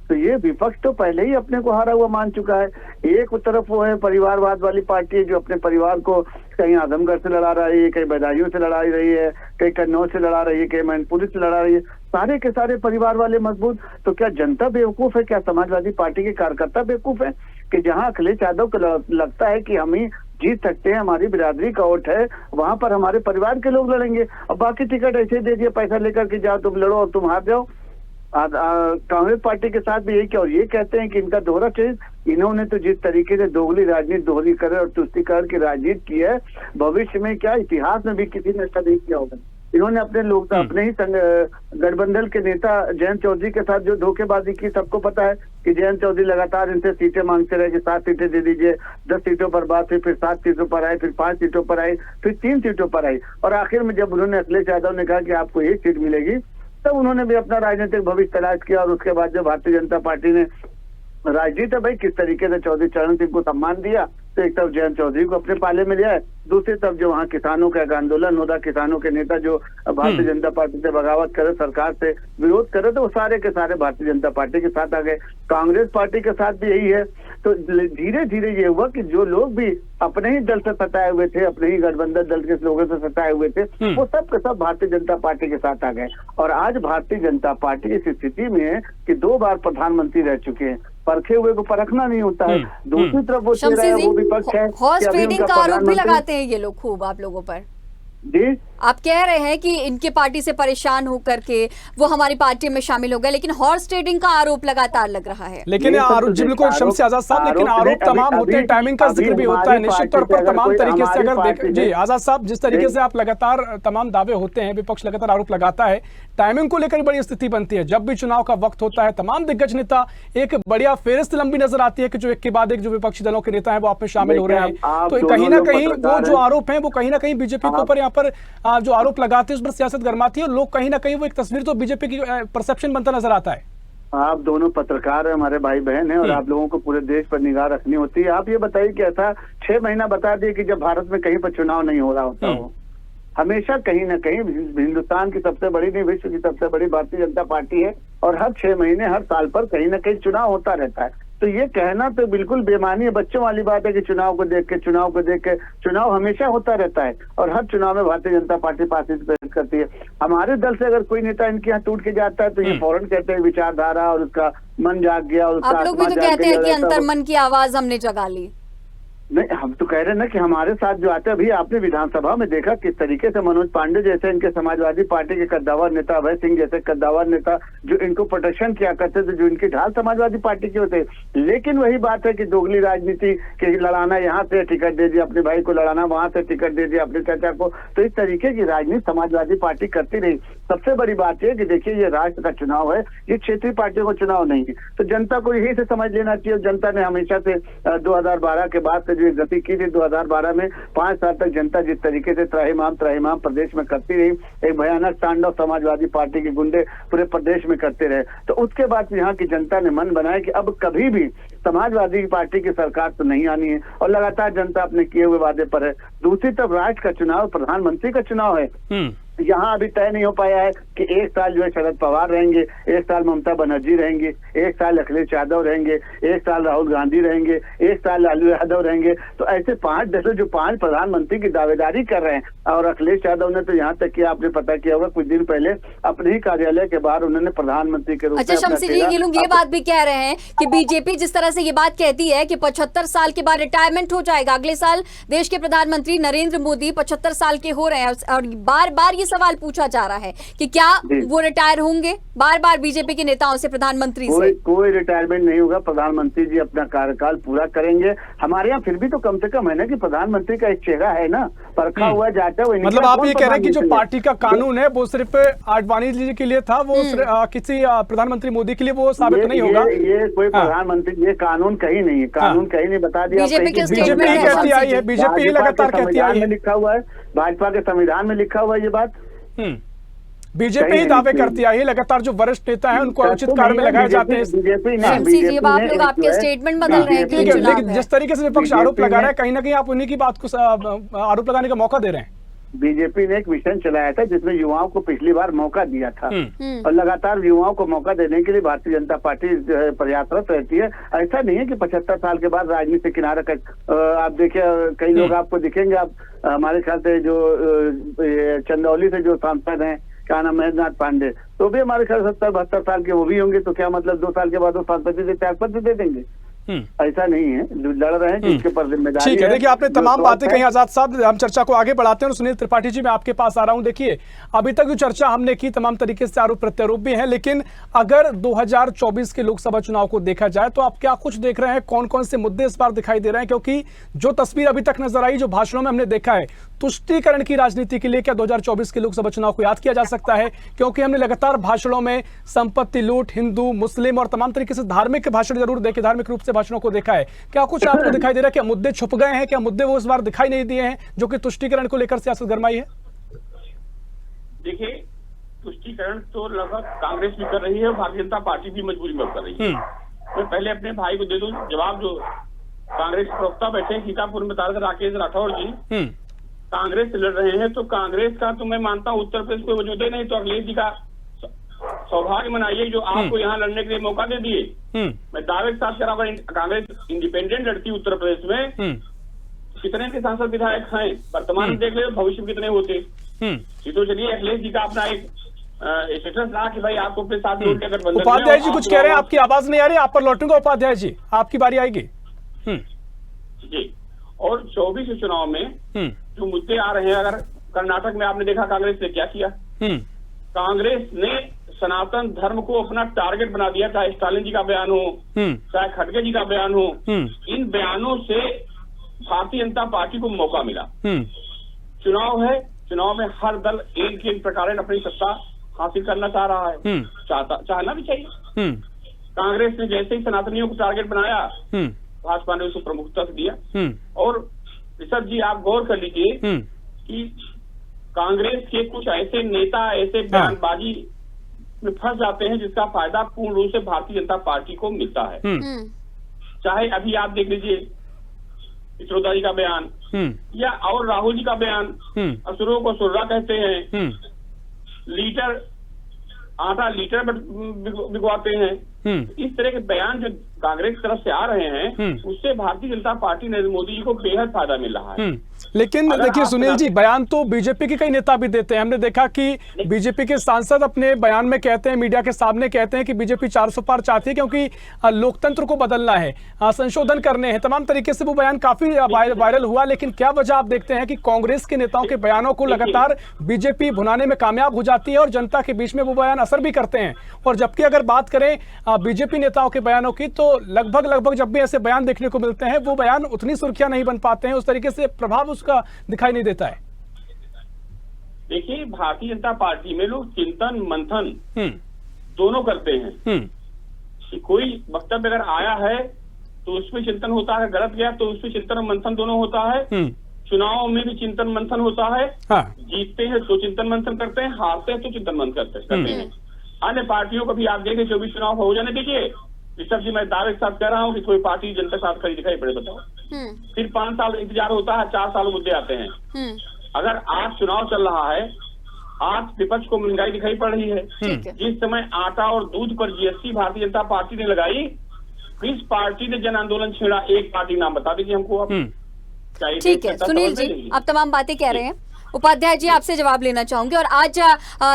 तो ये विपक्ष तो पहले ही अपने को हारा हुआ मान चुका है। एक तरफ वो है परिवारवाद वाली पार्टी जो अपने परिवार को कहीं आजमगढ़ से लड़ा रही है, कहीं बदायूं से लड़ा रही है, कहीं कन्नौज से लड़ा रही है, कहीं मैनपुरी से लड़ा रही है, सारे के सारे परिवार वाले मजबूत। तो क्या जनता बेवकूफ है? क्या समाजवादी पार्टी के कार्यकर्ता बेवकूफ है कि जहां अखिलेश यादव को लगता है कि हम ही जीत सकते हैं, हमारी बिरादरी का वोट है, वहां पर हमारे परिवार के लोग लड़ेंगे, और बाकी टिकट ऐसे दे दिए पैसा लेकर के जाओ तुम लड़ो और तुम हार जाओ। कांग्रेस पार्टी के साथ भी यही क्या, और ये कहते हैं कि इनका दोहरा चरित्र। इन्होंने तो जिस तरीके से दोगली राजनीति, दोहरीकरण और तुष्टीकरण की राजनीति की है, भविष्य में क्या इतिहास में भी किसी ने ऐसा नहीं किया होगा। इन्होंने अपने लोग अपने ही गठबंधन के नेता जयंत चौधरी के साथ जो धोखेबाजी की, सबको पता है कि जयंत चौधरी लगातार इनसे सीटें मांगते रहे कि 7 सीटें दे दीजिए, 10 सीटों पर बात हुई, फिर 7 सीटों पर आए, फिर 5 सीटों पर आई, फिर 3 सीटों पर आई, और आखिर में जब उन्होंने अखिलेश यादव ने कहा कि आपको 1 सीट मिलेगी, तब उन्होंने भी अपना राजनीतिक भविष्य तलाश किया। और उसके बाद जब भारतीय जनता पार्टी ने राजनीति भाई किस तरीके से चौधरी चरण सिंह को सम्मान दिया, तो एक तरफ जयंत चौधरी को अपने पाले में लिया है, दूसरी तरफ जो वहाँ किसानों का आंदोलन हो रहा, किसानों के नेता जो भारतीय जनता पार्टी से बगावत करे, सरकार से विरोध करे, तो वो सारे के सारे भारतीय जनता पार्टी के साथ आ गए। कांग्रेस पार्टी के साथ भी यही है। तो धीरे धीरे ये हुआ कि जो लोग भी अपने ही दल से सताए हुए थे, अपने ही गठबंधन दल के लोगों से सताए हुए थे, वो सब के सब भारतीय जनता पार्टी के साथ आ गए। और आज भारतीय जनता पार्टी इस स्थिति में है कि 2 बार प्रधानमंत्री रह चुके हैं, परखे हुए को परखना नहीं होता है। दूसरी तरफ वो चल रहा है, वो विपक्ष है,
हॉर्स ट्रेडिंग का आरोप भी लगाते हैं ये लोग खूब आप लोगों पर।
जी,
आप कह रहे हैं कि इनके पार्टी से परेशान होकर के वो हमारी पार्टी में शामिल हो गए, लेकिन हॉर्स ट्रेडिंग का आरोप लगातार लग रहा है।
लेकिन आरोप जी बिल्कुल शमसी आजाद साहब, लेकिन आरोप तमाम होते हैं, टाइमिंग का जिक्र भी होता है निश्चित तौर पर तमाम तरीके से। अगर देखें जी आजाद साहब, जिस तरीके से आप लगातार तमाम दावे होते हैं, विपक्ष लगातार आरोप लगाता है, टाइमिंग को लेकर बड़ी स्थिति बनती है। जब भी चुनाव का वक्त होता है, तमाम दिग्गज नेता, एक बढ़िया फेहरिस्त लंबी नजर आती है कि जो एक के बाद एक जो विपक्षी दलों के नेता है वो आप में शामिल हो रहे हैं। तो कहीं ना कहीं वो जो आरोप है वो कहीं ना कहीं बीजेपी के ऊपर यहाँ पर जो आरोप लगाते हैं उस पर सियासत गरमाती है, और लोग कहीं ना कहीं वो एक तस्वीर तो बीजेपी की परसेप्शन बनता नजर आता है।
आप दोनों पत्रकार हैं, हमारे भाई बहन हैं, और आप लोगों को पूरे देश पर निगाह रखनी होती है। आप ये बताइए कि ऐसा 6 महीना बता दिए कि जब भारत में कहीं पर चुनाव नहीं हो रहा होता हो, हमेशा कहीं ना कहीं हिंदुस्तान की सबसे बड़ी नहीं विश्व की सबसे बड़ी भारतीय जनता पार्टी है, और हर 6 महीने हर साल पर कहीं ना कहीं चुनाव होता रहता है। तो ये कहना तो बिल्कुल बेमानी है, बच्चों वाली बात है कि चुनाव को देख के चुनाव हमेशा होता रहता है, और हर चुनाव में भारतीय जनता पार्टी पार्टिसिपेट करती है। हमारे दल से अगर कोई नेता इनके यहाँ टूट के जाता है तो ये फौरन कहते हैं विचारधारा और उसका मन जाग गया, और उसका
आप लोग भी तो कहते हैं कि अंतर्मन की आवाज हमने जगा ली।
नहीं, हम तो कह रहे हैं ना कि हमारे साथ जो आते हैं, अभी आपने विधानसभा में देखा किस तरीके से मनोज पांडे जैसे इनके समाजवादी पार्टी के कद्दावर नेता, अभय सिंह जैसे कद्दावर नेता जो इनको प्रोटेक्शन किया करते थे, जो इनकी ढाल समाजवादी पार्टी के होते। लेकिन वही बात है कि दोगली राजनीति के लड़ाना, यहाँ से टिकट दे दिया अपने भाई को, लड़ाना वहां से टिकट दे दिया अपने चाचा को, तो इस तरीके की राजनीति समाजवादी पार्टी करती रही। सबसे बड़ी बात यह कि देखिए ये राष्ट्र का चुनाव है, ये क्षेत्रीय पार्टियों का चुनाव नहीं है, तो जनता को यही से समझ लेना चाहिए। जनता ने हमेशा से 2012 के बाद से जो गति की थी, 2012 में 5 साल तक जनता जिस तरीके से त्राहिमाम प्रदेश में करती रही, एक भयानक तांडव समाजवादी पार्टी के गुंडे पूरे प्रदेश में करते रहे, तो उसके बाद यहाँ की जनता ने मन बनाया कि अब कभी भी समाजवादी पार्टी की सरकार तो नहीं आनी है, और लगातार जनता अपने किए हुए वादे पर है। दूसरी तरफ राष्ट्र का चुनाव, प्रधानमंत्री का चुनाव है। यहाँ अभी तय नहीं हो पाया है कि एक साल जो है शरद पवार रहेंगे, एक साल ममता बनर्जी रहेंगे, एक साल अखिलेश यादव रहेंगे, एक साल राहुल गांधी रहेंगे, एक साल लालू यादव रहेंगे। तो ऐसे 5 देशों जो 5 प्रधानमंत्री की दावेदारी कर रहे हैं, और अखिलेश यादव ने तो यहाँ तक कि आपने पता किया होगा कुछ दिन पहले अपने ही कार्यालय के बाहर उन्होंने प्रधानमंत्री के रूप में।
अच्छा शमसी जी, ये लोग ये बात भी कह रहे हैं कि बीजेपी जिस तरह से ये बात कहती है कि 75 साल के बाद रिटायरमेंट हो जाएगा, अगले साल देश के प्रधानमंत्री नरेंद्र मोदी 75 साल के हो रहे हैं, और बार बार ये सवाल पूछा जा रहा है कि क्या वो रिटायर होंगे, बार बार बीजेपी के नेताओं से, प्रधानमंत्री से।
कोई रिटायरमेंट नहीं होगा, प्रधानमंत्री जी अपना कार्यकाल पूरा करेंगे। हमारे यहाँ फिर भी तो कम से कम है ना कि प्रधानमंत्री का एक चेहरा है ना, परखा हुआ जाता है।
मतलब आप ये कह रहे हैं कि जो पार्टी का कानून है वो सिर्फ आडवाणी जी के लिए था, वो किसी प्रधानमंत्री मोदी के लिए वो साबित नहीं होगा।
ये कोई प्रधानमंत्री, ये कानून कहीं नहीं है, कानून कहीं नहीं बता दिया।
बीजेपी
कहती आई है, बीजेपी लगातार कहती आई है,
लिखा हुआ है, भाजपा के संविधान में लिखा हुआ है ये बात।
बीजेपी ही दावे करती आई है, लगातार जो वरिष्ठ नेता है उनको उचित कार्य में लगाए जाते हैं।
बीजेपी ने
आप लोग आपके स्टेटमेंट बदल रहे हैं,
लेकिन जिस तरीके से विपक्ष आरोप लगा रहा है, कहीं ना कहीं आप उन्हीं की बात को आरोप लगाने का मौका दे रहे हैं।
बीजेपी ने एक मिशन चलाया था जिसमें युवाओं को पिछली बार मौका दिया था और लगातार युवाओं को मौका देने के लिए भारतीय जनता पार्टी जो है प्रयासरत रहती है। ऐसा नहीं है कि 75 साल के बाद राजनीति से किनारा कर आप देखिए कई लोग आपको दिखेंगे, आप हमारे ख्याल से जो चंदौली से जो सांसद हैं क्या नाम महेंद्रनाथ पांडे, तो भी हमारे ख्याल 70-72 साल के वो भी होंगे, तो क्या मतलब 2 साल के बाद वो सांसद से 4 पद दे देंगे? ऐसा नहीं है, लड़ रहे हैं जिसके पर जिम्मेदारी।
ठीक है, देखिए आपने तमाम बातें कही आजाद साहब, हम चर्चा को आगे बढ़ाते हैं और सुनील त्रिपाठी जी मैं आपके पास आ रहा हूं। देखिए अभी तक जो चर्चा हमने की तमाम तरीके से आरोप प्रत्यारोप भी हैं, लेकिन अगर 2024 के लोकसभा चुनाव को देखा जाए तो आप क्या कुछ देख रहे हैं, कौन कौन से मुद्दे इस बार दिखाई दे रहे हैं? क्योंकि जो तस्वीर अभी तक नजर आई, जो भाषणों में हमने देखा है, तुष्टीकरण की राजनीति के लिए क्या 2024 के लोकसभा चुनाव को याद किया जा सकता है? क्योंकि हमने लगातार भाषणों में संपत्ति लूट, हिंदू मुस्लिम और तमाम तरीके से धार्मिक भाषण जरूर देखे, धार्मिक रूप से भाषणों को देखा है। क्या कुछ आपको दिखाई दे रहा है? क्या मुद्दे छुप गए हैं? क्या मुद्दे वो इस बार दिखाई नहीं दिए हैं जो कि तुष्टीकरण को लेकर सियासत गरमाई है?
देखिए, तुष्टीकरण तो लगभग कांग्रेस भी कर रही है, भारतीय जनता पार्टी भी मजबूरी में कर रही है। मैं पहले अपने भाई को दे दूं जवाब, जो कांग्रेस प्रवक्ता बैठे हैं सीतापुर में, राकेश राठौर जी कांग्रेस से लड़ रहे हैं, तो कांग्रेस का तो मैं मानता हूँ उत्तर प्रदेश को वजूद नहीं, तो अखिलेश जी का सौभाग्य मनाइए जो आपको यहाँ लड़ने के लिए मौका दे दिए। मैं दावे के साथ कह रहा हूँ, कांग्रेस इंडिपेंडेंट लड़ती उत्तर प्रदेश में, कितने के सांसद विधायक हैं वर्तमान में देख ले, भविष्य में कितने होते। ये तो चलिए अखिलेश जी का अपना एक स्टेटस रहा कि भाई आपको अपने साथ जोड़ के गठबंधन।
उपाध्याय जी कुछ कह रहे हैं, आपकी आवाज नहीं आ रही, आप पर लौटूंगा उपाध्याय जी, आपकी बारी आएगी।
जी, और 24 चुनाव में जो मुद्दे आ रहे हैं, अगर कर्नाटक में आपने देखा कांग्रेस ने क्या किया, कांग्रेस ने सनातन धर्म को अपना टारगेट बना दिया, चाहे स्टालिन जी का बयान हो, चाहे खड़गे जी का बयान हो। इन बयानों से भारतीय जनता पार्टी को मौका मिला। चुनाव है, चुनाव में हर दल एक प्रकार अपनी सत्ता हासिल करना चाह रहा है, चाहना भी चाहिए। कांग्रेस ने जैसे ही सनातनियों को टारगेट बनाया, भाजपा ने उसको प्रमुखता से दिया। और ऋषभ जी आप गौर कर लीजिए कि कांग्रेस के कुछ ऐसे नेता ऐसे बयानबाजी में फंस जाते हैं जिसका फायदा पूर्ण रूप से भारतीय जनता पार्टी को मिलता है। चाहे अभी आप देख लीजिए यशोदा जी का बयान, या और राहुल जी का बयान, असुरों को सुर्रा कहते हैं, लीटर आटा लीटर पर बिगवाते हैं। इस तरह के बयान जो कांग्रेस की तरफ से आ रहे हैं, उससे भारतीय जनता पार्टी नरेंद्र मोदी जी को बेहद फायदा मिल रहा है।
लेकिन देखिए सुनील जी, बयान तो बीजेपी के कई नेता भी देते हैं। हमने देखा कि बीजेपी के सांसद अपने बयान में कहते हैं, मीडिया के सामने कहते हैं कि बीजेपी 400 पार चाहती है क्योंकि लोकतंत्र को बदलना है, संशोधन करने हैं, तमाम तरीके से वो बयान काफी वायरल हुआ। लेकिन क्या वजह आप देखते हैं कि कांग्रेस के नेताओं के बयानों को लगातार बीजेपी भुनाने में कामयाब हो जाती है और जनता के बीच में वो बयान असर भी करते हैं? और जबकि अगर बात करें बीजेपी नेताओं के बयानों की, तो लगभग जब भी ऐसे बयान देखने को मिलते हैं, वो बयान उतनी सुर्खियां नहीं बन पाते हैं, उस तरीके से प्रभाव उसका दिखाई नहीं देता है।
देखिए, भारतीय जनता पार्टी में लोग चिंतन मंथन दोनों करते हैं कि कोई वक्तव्य अगर आया है तो उसमें चिंतन होता है, गलत गया तो उसमें चिंतन मंथन दोनों होता है। चुनाव में भी चिंतन मंथन होता है। जीतते हैं तो चिंतन मंथन करते हैं, हारते हैं तो चिंतन मंथन करते हैं। अन्य पार्टियों को भी आप देखें, 24 चुनाव हो जाने दीजिए। ऋषभ जी मैं दावे के साथ कह रहा हूँ कि कोई पार्टी जनता के साथ खड़ी दिखाई पड़े, बताओ। फिर 5 साल इंतजार होता है, 4 साल मुद्दे आते हैं। अगर आज चुनाव चल रहा है, आज विपक्ष को महंगाई दिखाई पड़ रही है। जिस समय आटा और दूध पर जीएसटी भारतीय जनता पार्टी ने लगाई, किस पार्टी ने जन आंदोलन छेड़ा? एक पार्टी नाम बता दीजिए हमको आप।
ठीक है सुनील जी, आप तमाम बातें कह रहे हैं। उपाध्याय जी आपसे जवाब लेना चाहूंगी। और आज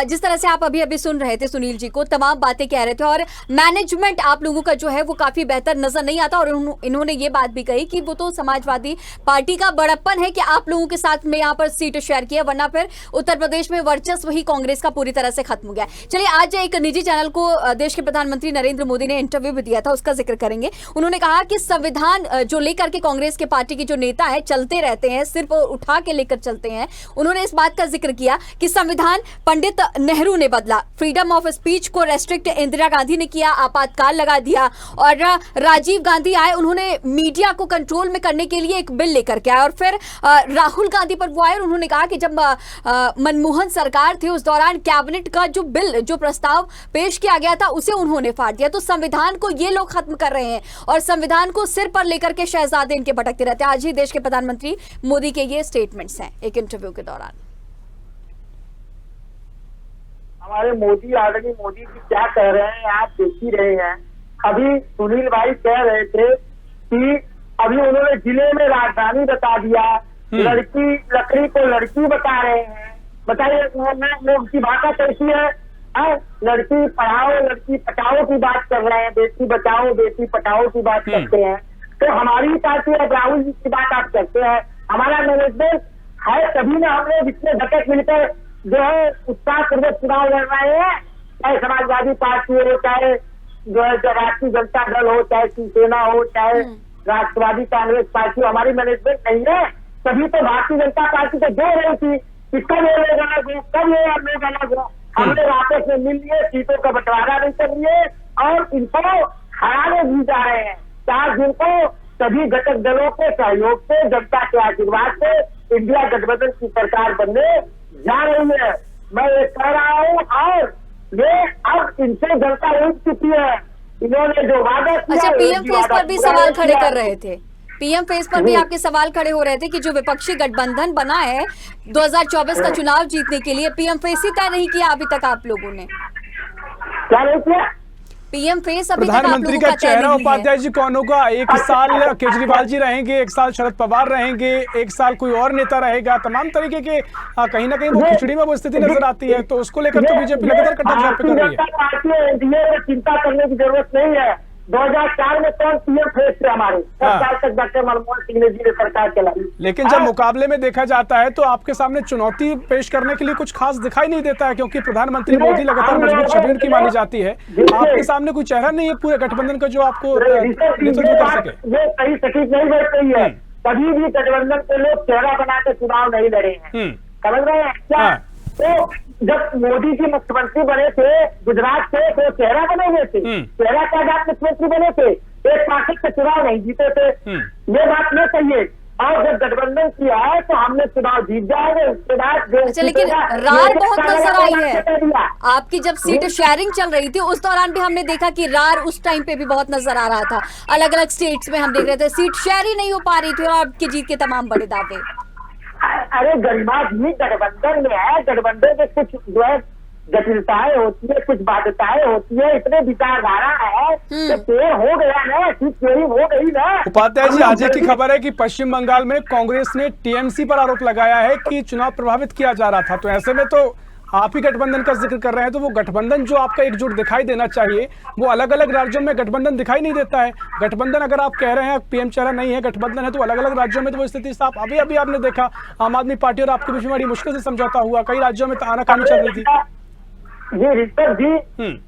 जिस तरह से आप अभी सुन रहे थे सुनील जी को, तमाम बातें कह रहे थे और मैनेजमेंट आप लोगों का जो है वो काफी बेहतर नजर नहीं आता। और इन्होंने ये बात भी कही कि वो तो समाजवादी पार्टी का बड़प्पन है कि आप लोगों के साथ में यहाँ पर सीट शेयर किया, वरना फिर उत्तर प्रदेश में वर्चस्व ही कांग्रेस का पूरी तरह से खत्म हो गया। चलिए, आज एक निजी चैनल को देश के प्रधानमंत्री नरेंद्र मोदी ने इंटरव्यू भी दिया था, उसका जिक्र करेंगे। उन्होंने कहा कि संविधान जो लेकर के कांग्रेस के पार्टी के जो नेता है चलते रहते हैं, सिर्फ उठा के लेकर चलते हैं। उन्होंने इस बात का जिक्र किया कि संविधान पंडित नेहरू ने बदला, फ्रीडम ऑफ स्पीच को रेस्ट्रिक्ट इंदिरा गांधी ने किया, आपातकाल लगा दिया, और राजीव गांधी आए, उन्होंने मीडिया को कंट्रोल में करने के लिए एक बिल लेकर के आए। और फिर राहुल गांधी पर वो आए और उन्होंने कहा कि जब मनमोहन सरकार थी उस दौरान कैबिनेट का जो बिल, जो प्रस्ताव पेश किया गया था, उसे उन्होंने फाड़ दिया। तो संविधान को ये लोग खत्म कर रहे हैं और संविधान को सिर पर लेकर के शहजादे इनके भटकते रहते हैं। आज ही देश के प्रधानमंत्री मोदी के ये स्टेटमेंट्स हैं एक इंटरव्यू के दौरान।
हमारे मोदी, आदरणीय मोदी जी क्या कह रहे हैं आप देख ही रहे हैं। अभी सुनील भाई कह रहे थे कि अभी उन्होंने जिले में राजधानी बता दिया, लड़की लकड़ी को लड़की बता रहे हैं। बताइए उनकी भाषा कैसी है? लड़की पढ़ाओ लड़की पटाओ की बात कर रहे हैं, बेटी बचाओ बेटी पटाओ की बात करते हैं। तो हमारी पार्टी अब राहुल जी की बात आप करते हैं। हमारा मैनेजमेंट है, तभी ना हम लोग इतने घटक मिलकर जो है उत्साहपूर्वक चुनाव लड़ रहे हैं। चाहे समाजवादी पार्टी हो, चाहे जो है राष्ट्रीय जनता दल हो, चाहे शिवसेना हो, चाहे राष्ट्रवादी कांग्रेस पार्टी, हमारी मैनेजमेंट नहीं है। तभी तो भारतीय जनता पार्टी को जो रही थी कि कब ये लोग अलग हो, कब ये लोग अलग हो। हम लोग आपस में मिल लिए, सीटों का बंटवारा नहीं कर लिए और इनको हराने भी जा रहे हैं। 4 जून को सभी घटक दलों के सहयोग से, जनता के आशीर्वाद से इंडिया गठबंधन की सरकार बनने जा रही है। मैं ये कह रहा हूँ और ये अब इनसे जनता उठ चुकी है। इन्होंने जो वादा किया।
अच्छा, पीएम फेस पर भी सवाल खड़े कर रहे थे। पीएम फेस पर भी आपके सवाल खड़े हो रहे थे कि जो विपक्षी गठबंधन बना है 2024 का चुनाव जीतने के लिए, पीएम फेस ही तय नहीं किया अभी तक आप लोगों ने।
क्या नहीं किया?
पीएम फेस अभी तक आप
प्रधानमंत्री
लोगों
का
का तय
चेहरा
नहीं है।
उपाध्याय जी कौन होगा? एक साल केजरीवाल जी रहेंगे, एक साल शरद पवार रहेंगे, एक साल कोई और नेता रहेगा। तमाम तरीके के कहीं ना कहीं वो खिचड़ी में वो स्थिति नजर आती है। तो उसको लेकर तो बीजेपी लगातार कटाक्षेप कर रही है।
एनडीए में चिंता करने की जरूरत नहीं है। 2004 में कौन पीएम फेस थे हमारे? 10 साल तक डॉक्टर मनमोहन सिंह ने जी ने सरकार चलाई।
लेकिन जब मुकाबले में देखा जाता है तो आपके सामने चुनौती पेश करने के लिए कुछ खास दिखाई नहीं देता है, क्योंकि प्रधानमंत्री मोदी लगातार मजबूत छवि उनकी मानी जाती है। आपके सामने कोई चेहरा नहीं है पूरे गठबंधन का जो आपको नेतृत्व कर सके।
ये सही सटीक नहीं बैठ रही है। कभी भी गठबंधन के लोग चेहरा बनाकर चुनाव नहीं लड़े हैं, समझ रहे हैं क्या? तो जब मोदी जी मुख्यमंत्री बने थे गुजरात से, तो चेहरा बने हुए थे। चेहरा क्या आप मुख्यमंत्री बने थे? एक पार्षद से चुनाव नहीं जीते थे। ये बात नहीं सही है। और जब गठबंधन किया है तो हमने चुनाव जीत जाएंगे। उसके बाद
अच्छा, लेकिन रार बहुत नजर आई है आपकी। जब सीट शेयरिंग चल रही थी उस दौरान भी हमने देखा कि रार उस टाइम पे भी बहुत नजर आ रहा था। अलग अलग स्टेट्स में हम देख रहे थे सीट शेयर ही नहीं हो पा रही थी और आपकी जीत के तमाम बड़े दावे।
अरे गरिमा जी गठबंधन में है, गठबंधन में कुछ जो है जटिलताएं होती है, कुछ बाध्यताएं होती है, इतने विचारधारा है तो पेड़ हो गया ना, चोरी हो गई ना।
उपाध्याय जी, आज की खबर है कि पश्चिम बंगाल में कांग्रेस ने टीएमसी पर आरोप लगाया है कि चुनाव प्रभावित किया जा रहा था। तो ऐसे में तो आप ही गठबंधन का जिक्र कर रहे हैं, तो वो गठबंधन जो आपका एकजुट दिखाई देना चाहिए वो अलग अलग राज्यों में गठबंधन दिखाई नहीं देता है। गठबंधन अगर आप कह रहे हैं पीएम चेहरा नहीं है, गठबंधन है, तो अलग अलग राज्यों में तो वो स्थिति साफ अभी आपने देखा आम आदमी पार्टी और आपके बीच में बड़ी मुश्किल से समझौता हुआ, कई राज्यों में आनाकानी चल रही थी।
ये रिश्वत जी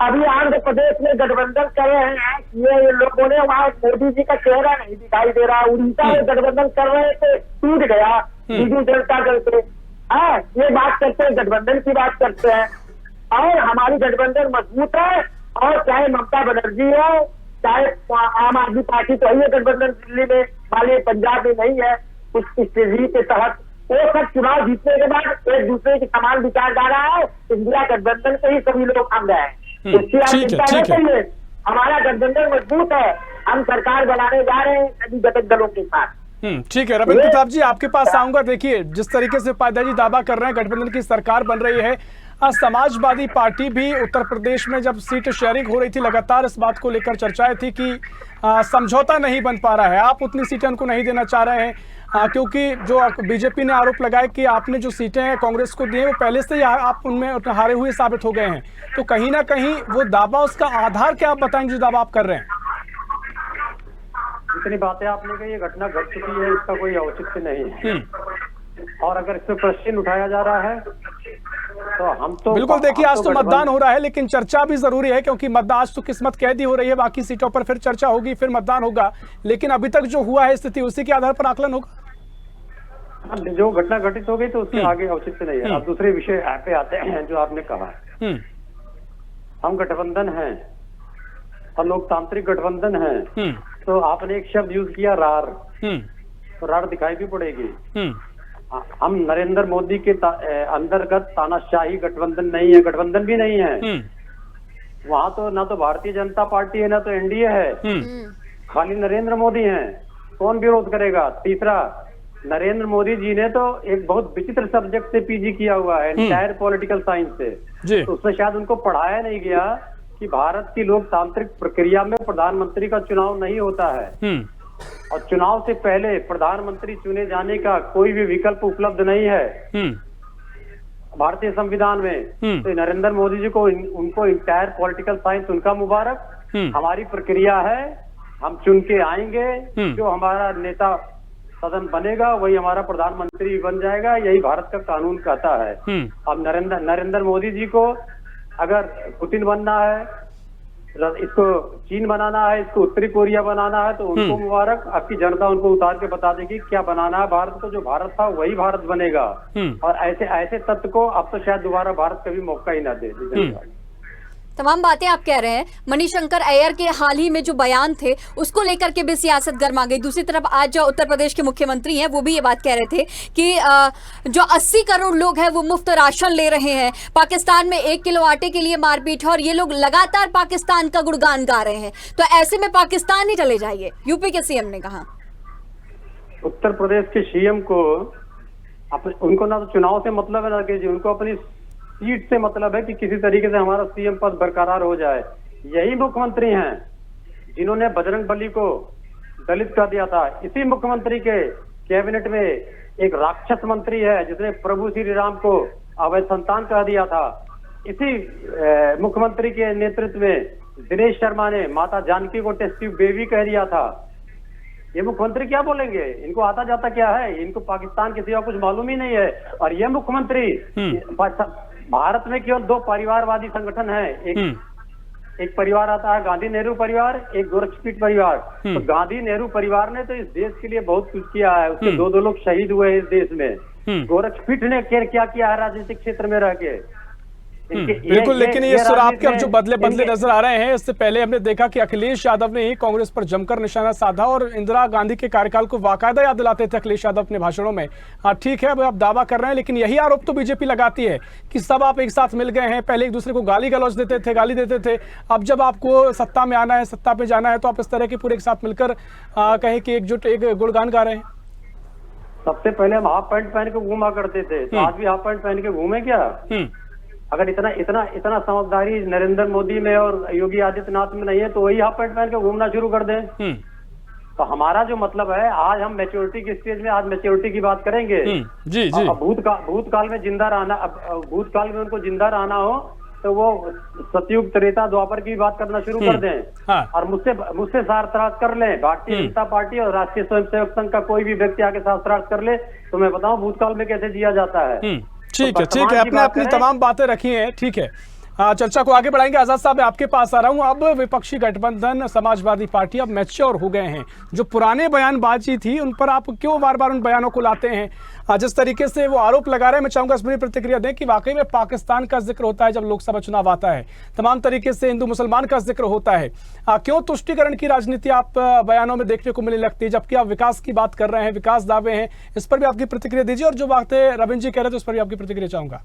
अभी आंध्र प्रदेश में गठबंधन कर रहे हैं, ये लोगों ने वहाँ मोदी जी का चेहरा नहीं दिखाई दे रहा। उड़ीसा में गठबंधन कर रहे थे, टूट गया बीजू जनता दल से। ये बात करते हैं, गठबंधन की बात करते हैं और हमारी गठबंधन मजबूत है। और चाहे ममता बनर्जी हो, चाहे आम आदमी पार्टी तो है गठबंधन, दिल्ली में वाले पंजाब में नहीं है उस स्ट्रेटजी के तहत। वो सब चुनाव जीतने के बाद एक दूसरे की समान विचारधारा है। इंडिया गठबंधन के ही सभी लोग अंग हैं, उसकी आप चिंता नहीं करिए। हमारा गठबंधन मजबूत है, हम सरकार बनाने जा रहे हैं सभी घटक दलों के साथ।
ठीक है, रविंद्र प्रताप जी आपके पास आऊंगा। देखिए, जिस तरीके से उपाध्याय जी दावा कर रहे हैं गठबंधन की सरकार बन रही है, समाजवादी पार्टी भी उत्तर प्रदेश में जब सीट शेयरिंग हो रही थी लगातार इस बात को लेकर चर्चाएं थी कि समझौता नहीं बन पा रहा है, आप उतनी सीटें उनको नहीं देना चाह रहे हैं, क्योंकि जो बीजेपी ने आरोप लगाया कि आपने जो सीटें कांग्रेस को दी हैं वो पहले से ही आप उनमें हारे हुए साबित हो गए हैं। तो कहीं ना कहीं वो दावा, उसका आधार क्या आप बताएंगे जो दावा आप कर रहे हैं?
जितनी बातें आपने कही, ये घटना घट चुकी है, इसका कोई औचित्य नहीं है। और अगर इस पर प्रश्न उठाया जा रहा है तो हम तो
बिल्कुल, देखिए आज तो मतदान हो रहा है, लेकिन चर्चा भी जरूरी है, क्योंकि मतदान आज तो किस्मत कैदी हो रही है, बाकी सीटों पर फिर चर्चा होगी, फिर मतदान होगा। लेकिन अभी तक जो हुआ है स्थिति, उसी के आधार पर आकलन होगा।
जो घटना घटित हो गई तो उसके आगे औचित्य नहीं है। अब दूसरे विषय पे आते हैं जो आपने कहा। हम गठबंधन हैं और लोकतांत्रिक गठबंधन है, तो आपने एक शब्द यूज किया रार, तो रार दिखाई भी पड़ेगी। हम नरेंद्र मोदी के अंतर्गत तानाशाही गठबंधन नहीं है, गठबंधन भी नहीं है। वहाँ तो ना तो भारतीय जनता पार्टी है ना तो एनडीए है, खाली नरेंद्र मोदी हैं। कौन विरोध करेगा? तीसरा, नरेंद्र मोदी जी ने तो एक बहुत विचित्र सब्जेक्ट से पीजी किया हुआ है, एंटायर पॉलिटिकल साइंस से। तो उसमें शायद उनको पढ़ाया नहीं गया कि भारत की लोकतांत्रिक प्रक्रिया में प्रधानमंत्री का चुनाव नहीं होता है और चुनाव से पहले प्रधानमंत्री चुने जाने का कोई भी विकल्प उपलब्ध नहीं है भारतीय संविधान में। तो नरेंद्र मोदी जी को उनको इंटायर पॉलिटिकल साइंस उनका मुबारक। हमारी प्रक्रिया है, हम चुन के आएंगे, जो हमारा नेता सदन बनेगा वही हमारा प्रधानमंत्री बन जाएगा, यही भारत का कानून कहता है। अब नरेंद्र मोदी जी को अगर पुतिन बनना है, इसको चीन बनाना है, इसको उत्तरी कोरिया बनाना है, तो उनको मुबारक। आपकी जनता उनको उतार के बता देगी क्या बनाना है भारत को। जो भारत था वही भारत बनेगा और ऐसे तत्व को अब तो शायद दोबारा भारत कभी मौका ही ना दे।
तमाम बातें आप कह रहे हैं। मणिशंकर अय्यर के हाल ही में जो बयान थे उसको लेकर के भी सियासत गर्मा गई। दूसरी तरफ आज जो उत्तर प्रदेश के मुख्यमंत्री हैं वो भी ये बात कह रहे थे कि जो 80 करोड़ लोग हैं वो मुफ्त राशन ले रहे हैं, पाकिस्तान में 1 किलो आटे के लिए मारपीट है और ये लोग लगातार पाकिस्तान का गुणगान गा रहे हैं। तो ऐसे में पाकिस्तान ही चले जाइए, यूपी के सीएम ने कहा।
उत्तर प्रदेश के सीएम को उनको ना तो चुनाव से मतलब है ना कि उनको अपनी सीट से मतलब है कि किसी तरीके से हमारा सीएम पद बरकरार हो जाए। यही मुख्यमंत्री हैं जिन्होंने बजरंगबली को दलित कर दिया था। इसी मुख्यमंत्री के कैबिनेट में एक राक्षस मंत्री है जिसने प्रभु श्री राम को अवैध संतान कह दिया था। इसी मुख्यमंत्री के नेतृत्व में दिनेश शर्मा ने माता जानकी को टेस्ट ट्यूब बेबी कह दिया था। ये मुख्यमंत्री क्या बोलेंगे? इनको आता जाता क्या है? इनको पाकिस्तान के सिवा कुछ मालूम ही नहीं है। और ये मुख्यमंत्री भारत में केवल 2 परिवारवादी संगठन है, एक परिवार आता है गांधी नेहरू परिवार, एक गोरक्षपीठ परिवार। तो गांधी नेहरू परिवार ने तो इस देश के लिए बहुत कुछ किया है, उसके 2 लोग शहीद हुए हैं इस देश में। गोरक्षपीठ ने क्या किया है राजनीतिक क्षेत्र में रह के?
बिल्कुल, लेकिन ये सुराग के अब जो बदले नजर आ रहे हैं। इससे पहले हमने देखा कि अखिलेश यादव ने ही कांग्रेस पर जमकर निशाना साधा और इंदिरा गांधी के कार्यकाल को बाकायदा याद दिलाते थे अखिलेश यादव अपने भाषणों में। हाँ ठीक है, अब आप दावा कर रहे हैं, लेकिन यही आरोप तो बीजेपी लगाती है कि सब आप एक साथ मिल गए हैं। पहले एक दूसरे को गाली देते थे, अब जब आपको सत्ता में आना है, सत्ता पे जाना है, तो आप इस तरह के पूरे एक साथ मिलकर कहें कि एकजुट एक गुणगान गा रहे हैं।
सबसे पहले हम हाफ पैंट पहन के घूमा करते थे, तो आज भी हाफ पैंट पहन के घूमे क्या? अगर इतना समझदारी नरेंद्र मोदी में और योगी आदित्यनाथ में नहीं है तो वही हाफ पैंट पहन के घूमना शुरू कर दें। तो हमारा जो मतलब है, आज हम मैच्योरिटी के स्टेज में, आज मैच्योरिटी की बात करेंगे।
जी।
भूतकाल में जिंदा रहना, अब भूतकाल में उनको जिंदा रहना हो तो वो सतयुग त्रेता द्वापर की बात करना शुरू कर दें। हाँ। और मुझसे शास्त्रार्थ कर लें। भारतीय जनता पार्टी और राष्ट्रीय स्वयंसेवक संघ का कोई भी व्यक्ति आके शास्त्रार्थ कर ले तो मैं बताऊं भूतकाल में कैसे जिया जाता है।
ठीक है, आपने अपनी तमाम बातें रखी हैं, ठीक है। चर्चा को आगे बढ़ाएंगे। आजाद साहब, मैं आपके पास आ रहा हूं। अब विपक्षी गठबंधन समाजवादी पार्टी अब मैच्योर हो गए हैं। जो पुराने बयानबाजी थी उन पर आप क्यों बार बार उन बयानों को लाते हैं? जिस तरीके से वो आरोप लगा रहे हैं, मैं चाहूंगा इस पर प्रतिक्रिया दें कि वाकई में पाकिस्तान का जिक्र होता है जब लोकसभा चुनाव आता है, तमाम तरीके से हिंदू मुसलमान का जिक्र होता है। क्यों तुष्टीकरण की राजनीति आप बयानों में देखने को मिलने लगती है, जबकि आप विकास की बात कर रहे हैं, विकास दावे हैं? इस पर भी आपकी प्रतिक्रिया दीजिए, और जो बातें रविंद्र जी कह रहे थे उस पर भी आपकी प्रतिक्रिया चाहूंगा।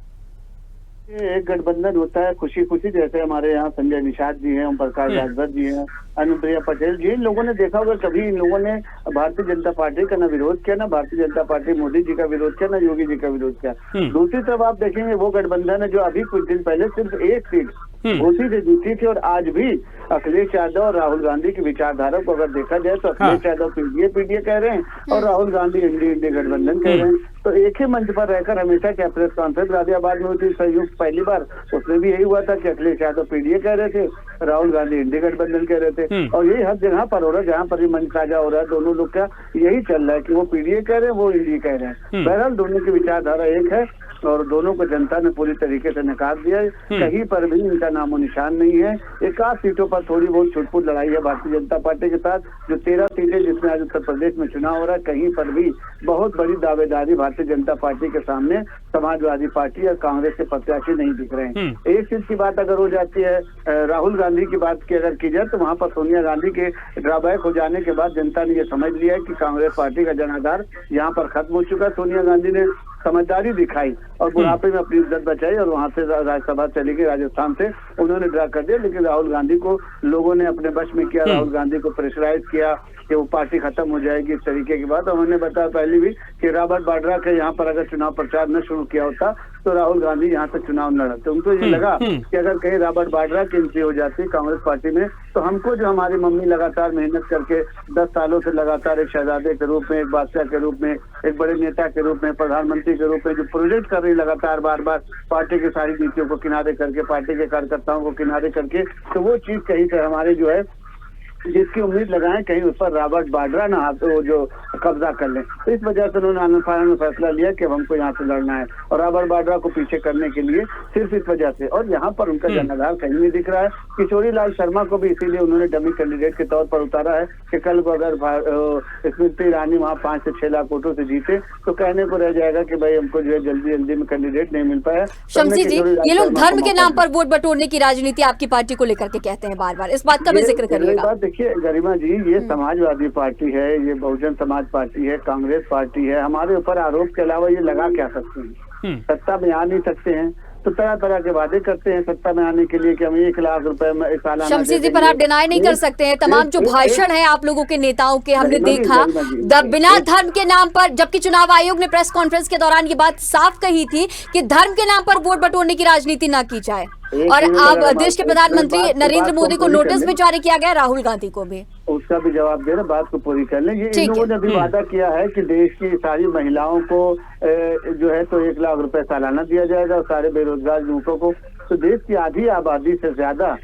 एक गठबंधन होता है खुशी खुशी, जैसे हमारे यहाँ संजय निषाद जी हैं, ओम प्रकाश राजभर जी हैं, अनुप्रिया पटेल जी, इन लोगों ने देखा होगा कभी इन लोगों ने भारतीय जनता पार्टी का ना विरोध किया, ना भारतीय जनता पार्टी मोदी जी का विरोध किया, ना योगी जी का विरोध किया। दूसरी तरफ आप देखेंगे वो गठबंधन है जो अभी कुछ दिन पहले सिर्फ 1 सीट उसी से जीती थी, और आज भी अखिलेश यादव और राहुल गांधी की विचारधारा को अगर देखा जाए तो अखिलेश यादव पीडीए कह रहे हैं और राहुल गांधी इंडिया गठबंधन कह रहे हैं। तो एक ही मंच पर रहकर हमेशा क्या प्रेस कॉन्फ्रेंस गाजियाबाद में होती संयुक्त पहली बार, उसमें भी यही हुआ था कि अखिलेश यादव पीडीए कह रहे थे, राहुल गांधी इंडिया गठबंधन कह रहे थे। और यही हर जगह पर हो रहा है, जहाँ पर भी मंच साझा हो रहा है, दोनों लोग का यही चल रहा है कि वो पीडीए कह रहे हैं, वो इंडिया कह रहे हैं। बहरहाल दोनों की विचारधारा एक है और दोनों को जनता ने पूरी तरीके से नकार दिया है। कहीं पर भी इनका नामो निशान नहीं है। 1 सीटों पर थोड़ी बहुत छुटपुट लड़ाई है भारतीय जनता पार्टी के साथ, जो 13 सीटें जिसमें आज उत्तर प्रदेश में चुनाव हो रहा है, कहीं पर भी बहुत बड़ी दावेदारी भारतीय जनता पार्टी के सामने समाजवादी पार्टी और कांग्रेस के प्रत्याशी नहीं दिख रहे हैं। एक सीट की बात अगर हो जाती है, राहुल गांधी की बात की अगर की जाए तो वहां पर सोनिया गांधी के ड्रॉबैक हो जाने के बाद जनता ने यह समझ लिया है कि कांग्रेस पार्टी का जनाधार यहाँ पर खत्म हो चुका है। सोनिया गांधी ने समझदारी दिखाई और बुढ़ापे में अपनी इज्जत बचाई और वहां से राज्यसभा चली गई। राजस्थान से उन्होंने ड्रा कर दिया, लेकिन राहुल गांधी को लोगों ने अपने वश में किया, राहुल गांधी को प्रेशराइज किया कि वो पार्टी खत्म हो जाएगी। इस तरीके की बात उन्होंने बताया पहले भी कि रॉबर्ट वाड्रा के यहाँ पर अगर चुनाव प्रचार न शुरू किया होता तो राहुल गांधी यहाँ से चुनाव लड़ते। उनको ये लगा कि अगर कहीं रॉबर्ट वाड्रा की एंट्री हो जाती कांग्रेस पार्टी में तो हमको जो हमारी मम्मी लगातार मेहनत करके 10 सालों से लगातार एक शहजादे के रूप में, एक बादशाह के रूप में, एक बड़े नेता के रूप में, प्रधानमंत्री के रूप में जो प्रोजेक्ट कर रही लगातार बार बार पार्टी की सारी नीतियों को किनारे करके, पार्टी के कार्यकर्ताओं को किनारे करके, तो वो चीज कहीं से हमारे जो है जिसकी उम्मीद लगाएं कहीं उस पर रॉबर्ट वाड्रा ना तो जो कब्जा कर लें। तो इस वजह से उन्होंने आनंद फैसला लिया कि हमको यहाँ से लड़ना है और रॉबर्ट वाड्रा को पीछे करने के लिए सिर्फ इस वजह से। और यहाँ पर उनका जनाधार कहीं नहीं दिख रहा है। किशोरी लाल शर्मा को भी इसीलिए उन्होंने डमी कैंडिडेट के तौर पर उतारा है कि कल को अगर स्मृति ईरानी वहाँ 5 से 6 लाख वोटों से जीते तो कहने को रह जाएगा कि भाई हमको जो है जल्दी जल्दी में कैंडिडेट नहीं मिल पाया।
शमसी जी, ये लोग धर्म के नाम पर वोट बटोरने की राजनीति आपकी पार्टी को लेकर के कहते हैं बार बार, इस बात का भी जिक्र करिएगा।
देखिए गरिमा जी, ये समाजवादी पार्टी है, ये बहुजन समाज पार्टी है, कांग्रेस पार्टी है, हमारे ऊपर आरोप के अलावा ये लगा क्या सकते हैं? सत्ता में आ नहीं सकते हैं तो तरह तरह के वादे करते हैं सत्ता में आने के लिए कि हम 1 लाख रुपए में सालाना।
शमसी जी, पर आप डिनाई नहीं कर सकते हैं तमाम जो भाषण है आप लोगों के नेताओं के, हमने देखा बिना धर्म के नाम पर, जबकि चुनाव आयोग ने प्रेस कॉन्फ्रेंस के दौरान ये बात साफ कही थी कि धर्म के नाम पर वोट बटोरने की राजनीति ना की जाए। और अब देश के प्रधानमंत्री नरेंद्र मोदी को नोटिस भी जारी किया गया, राहुल गांधी को भी।
उसका भी जवाब दे रहे, बात को पूरी कर लें। ये इन लोगों ने भी वादा किया है कि देश की सारी महिलाओं को जो है तो 1 लाख रुपए सालाना दिया जाएगा और सारे बेरोजगार युवकों को। तो देश की आधी आबादी से ज्यादा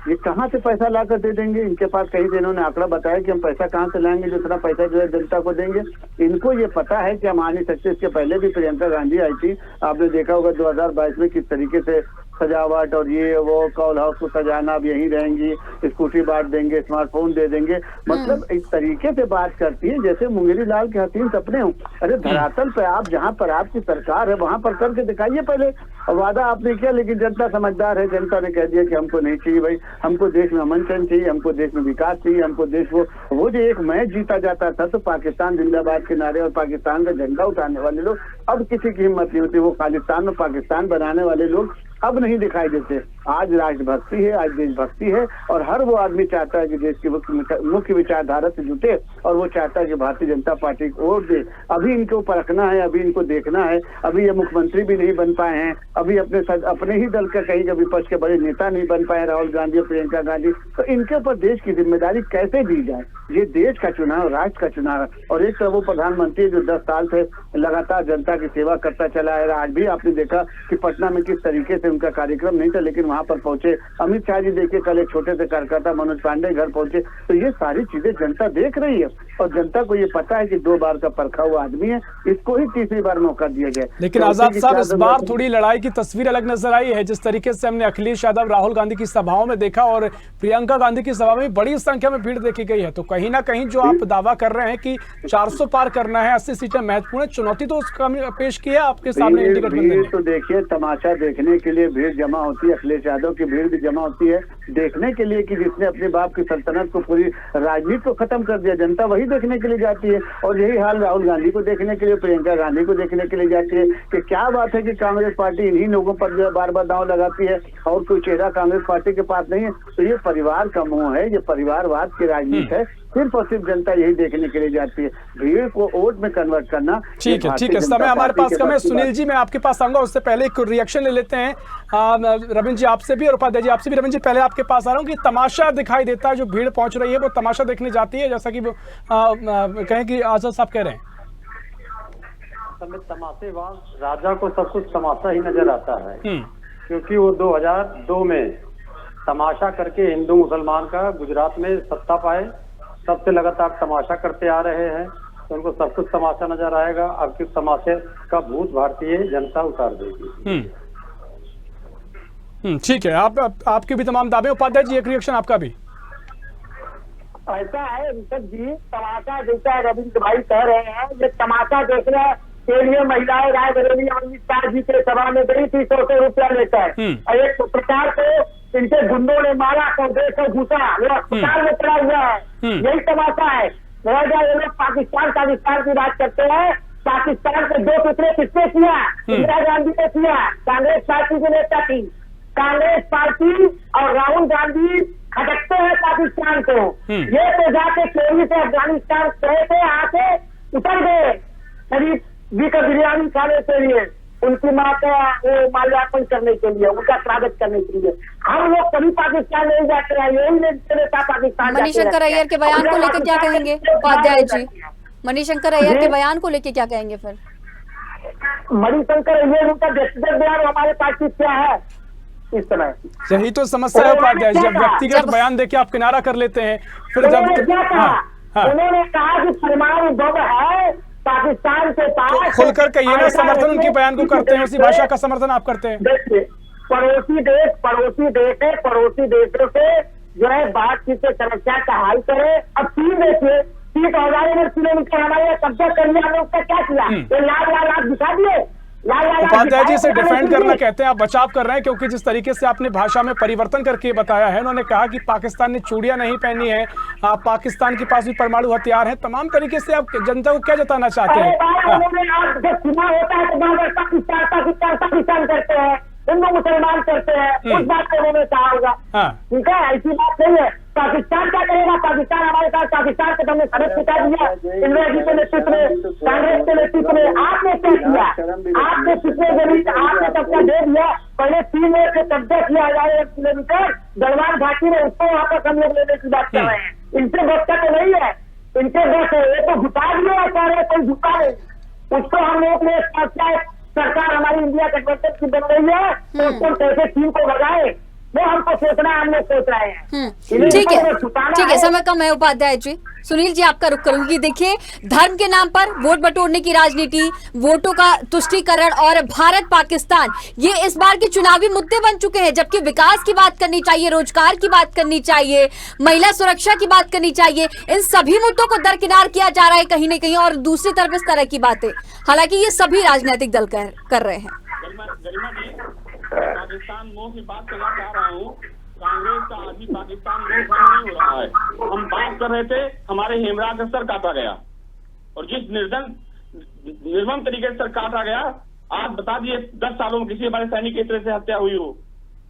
ये कहाँ से पैसा ला कर दे देंगे? इनके पास कहीं से इन्होंने आंकड़ा बताया कि हम पैसा कहाँ से लाएंगे जो इतना पैसा जो है जनता को देंगे। इनको ये पता है कि हम आ नहीं सकते। इसके पहले भी प्रियंका गांधी आई थी, आपने देखा होगा 2022 में किस तरीके से सजावट और ये वो कॉल हाउस को सजाना, अब यहीं रहेंगी, स्कूटी बांट देंगे, स्मार्टफोन दे देंगे, मतलब इस तरीके से बात करती है जैसे मुंगेरी लाल के हसीन सपने हो। अरे धरातल पे आप जहाँ पर आपकी सरकार है वहां पर करके दिखाइए पहले। वादा आपने किया लेकिन जनता समझदार है, जनता ने कह दिया कि हमको नहीं चाहिए भाई, हमको देश में अमन चैन चाहिए, हमको देश में विकास चाहिए, हमको देश वो जो एक मैच जीता जाता था तो पाकिस्तान जिंदाबाद के नारे और पाकिस्तान का झंडा उठाने वाले लोग अब किसी की हिम्मत नहीं होती। वो खालिस्तान और पाकिस्तान बनाने वाले लोग अब नहीं दिखाई देते। आज राष्ट्रभक्ति है, आज देशभक्ति है और हर वो आदमी चाहता है कि देश की मुख्य विचारधारा से जुटे और वो चाहता है कि भारतीय जनता पार्टी को वोट दे। अभी इनको परखना है, अभी इनको देखना है। अभी ये मुख्यमंत्री भी नहीं बन पाए हैं, अभी अपने ही दल का कहीं का विपक्ष के बड़े नेता नहीं बन पाए, राहुल गांधी और प्रियंका गांधी। तो इनके ऊपर देश की जिम्मेदारी कैसे दी जाए? ये देश का चुनाव, राष्ट्र का चुनाव है। और एक तो वो प्रधानमंत्री जो 10 साल से लगातार जनता की सेवा करता चला है। आज भी आपने देखा कि पटना में किस तरीके से उनका कार्यक्रम नहीं था लेकिन वहां पर पहुंचे। अमित शाह जी देखिए कल एक छोटे से कार्यकर्ता मनोज पांडे घर पहुंचे। तो ये सारी चीजें जनता देख रही है और जनता को ये पता है कि 2 बार का परखा हुआ आदमी है, इसको ही तीसरी बार मौका दिया जाए।
लेकिन
तो
आजाद साहब, इस बार थोड़ी लड़ाई की तस्वीर अलग नजर आई है। जिस तरीके से हमने अखिलेश यादव, राहुल गांधी की सभाओं में देखा और प्रियंका गांधी की सभा में बड़ी संख्या में भीड़ देखी गई है, तो कहीं ना कहीं जो आप दावा कर रहे हैं कि 400 पार करना है, 80 सीटें महत्वपूर्ण है, चुनौती तो उसका पेश किया आपके सामने।
तो देखिए, तमाशा देखने के लिए भीड़ जमा होती है, अखिलेश यादव की भीड़ भी जमा होती है देखने के लिए कि जिसने अपने बाप की सल्तनत को, पूरी राजनीति को खत्म कर दिया, जनता वही देखने के लिए जाती है। और यही हाल राहुल गांधी को देखने के लिए, प्रियंका गांधी को देखने के लिए जाती है कि क्या बात है कि कांग्रेस पार्टी इन्हीं लोगों पर जो बार बार दांव लगाती है और कोई चेहरा कांग्रेस पार्टी के पास नहीं है। तो ये परिवार का मोह है, ये परिवारवाद की राजनीति है। सिर्फ और सिर्फ जनता यही देखने के लिए जाती है। भीड़ को वोट में कन्वर्ट करना
ठीक है। समय हमारे पास कम है। सुनील जी, मैं आपके पास आऊंगा, उससे पहले एक रिएक्शन ले लेते हैं रविंद्र जी आपसे भी और उपाध्याय जी आपसे भी। रविंद्र जी, पहले आपके पास आ रहा हूँ कि तमाशा दिखाई देता है, जो भीड़ पहुंच रही है वो तमाशा देखने जाती है, जैसा कि कहें कि आजाद साहब कह रहे हैं।
तमाशेबाज राजा को सब कुछ तमाशा ही नजर आता है, क्योंकि वो 2002 में तमाशा करके हिंदू मुसलमान का गुजरात में सत्ता पाए, तब से लगातार तमाशा करते आ रहे हैं। तो उनको सब कुछ तमाशा नजर आएगा। अब किस तमाशे का भूत भारतीय जनता उतार देगी।
ठीक है, आपके भी तमाम दावे। उपाध्याय जी, एक रिएक्शन आपका भी।
ऐसा है ऋषभ जी, तमाशा जैसा रविंद्र भाई कह रहे हैं, ये तमाशा देखने के लिए महिलाएं रायबरेली अमित शाह जी के सभा में गई थी 100 रुपया लेकर। और एक पत्रकार को इनके गुंडों ने मारा तो देकर घुसा, वो अस्पताल में पड़ा हुआ है। यही तमाशा है। ये लोग पाकिस्तान का विस्तार की बात करते हैं पाकिस्तान के 2 टुकड़े किसने किया? इंदिरा गांधी ने किया, कांग्रेस पार्टी के नेता की। कांग्रेस पार्टी और राहुल गांधी खटकते हैं पाकिस्तान को। ये तो जाके चोरी से अफगानिस्तान गए थे, आके उतर गए करीब भी का बिरयानी खाने के लिए, उनकी माँ का वो माल्यार्पण करने के लिए, उनका स्वागत करने के लिए। हम लोग कभी पाकिस्तान नहीं जाते हैं, यही नेता पाकिस्तान।
मणिशंकर अय्यर के बयान को लेकर क्या कहेंगे उपाध्याय जी? मणिशंकर अय्यर के बयान को लेकर क्या कहेंगे फिर?
मणिशंकर अय्यर उनका व्यक्तिगत बयान हमारे पास क्या है इस समय?
यही तो समस्या है उपाध्याय जी, जब व्यक्तिगत बयान देके आप किनारा कर लेते हैं, फिर जब
उन्होंने कहा कि परमाणु बम है पाकिस्तान के पास।
खुलकर कहिए ना, समर्थन उनके बयान को करते हैं, उसी भाषा का समर्थन आप करते हैं।
देखिए, पड़ोसी देश है, पड़ोसी देशों से जो है बातचीत से समस्या का हल करे। अब चीन देखिए, 30,000 किलोमीटर हमारे कब्जा कर लिया, हमने उसका क्या किया? ये लाल दिखा दिए।
उपाध्याय जी इसे डिफेंड करना कहते हैं, आप बचाव कर रहे हैं, क्योंकि जिस तरीके से आपने भाषा में परिवर्तन करके बताया है, उन्होंने कहा कि पाकिस्तान ने चूड़ियां नहीं पहनी है, पाकिस्तान के पास भी परमाणु हथियार है, तमाम तरीके से आप जनता को क्या जताना चाहते हैं?
जब चुनाव होता है तो पाकिस्तान करते हैं, हिंदू मुसलमान करते हैं, उस बात को उन्होंने कहा होगा। ठीक है, ऐसी बात नहीं है। पाकिस्तान क्या करेगा? पाकिस्तान हमारे साथ, पाकिस्तान को हमने सबक सिखा दिया। इंदिरा जी के नेतृत्व में, कांग्रेस के नेतृत्व में आपने क्या किया? आपने कितने जमीन आपने कब्जा दे दिया? पहले 3 वर्ष से कब्जा किया 1000 किलोमीटर गलवान घाटी में, उसको वहां पर हम लोग लेने की बात कर रहे हैं। इनसे बस का तो नहीं है, इनके बस है, ये तो झुका दिया कह रहे, कोई झुका नहीं। उसको हम लोग ने सरकार हमारी इंडिया गठबंधन की बन रही है, तो उसको कैसे चीन को भगाए वो हमको सोचना है, हम लोग सोच रहे हैं।
ठीक है, समय कम है उपाध्याय जी। सुनील जी आपका रुख करूंगी। देखिए, धर्म के नाम पर वोट बटोरने की राजनीति, वोटों का तुष्टीकरण और भारत पाकिस्तान, ये इस बार के चुनावी मुद्दे बन चुके हैं, जबकि विकास की बात करनी चाहिए, रोजगार की बात करनी चाहिए, महिला सुरक्षा की बात करनी चाहिए। इन सभी मुद्दों को दरकिनार किया जा रहा है कहीं न कहीं, और दूसरी तरफ इस तरह की बातें, हालांकि ये सभी राजनीतिक दल कर रहे हैं।
पाकिस्तान मोह की बात करना चाह रहा हूँ। कांग्रेस का आदमी पाकिस्तान मोह नहीं हो रहा है। हम बात कर रहे थे, हमारे हेमराज का सर काटा गया, और जिस निर्मम तरीके से सर काटा गया, आज बता दिए 10 सालों में किसी हमारे सैनिक की तरह से हत्या हुई हो,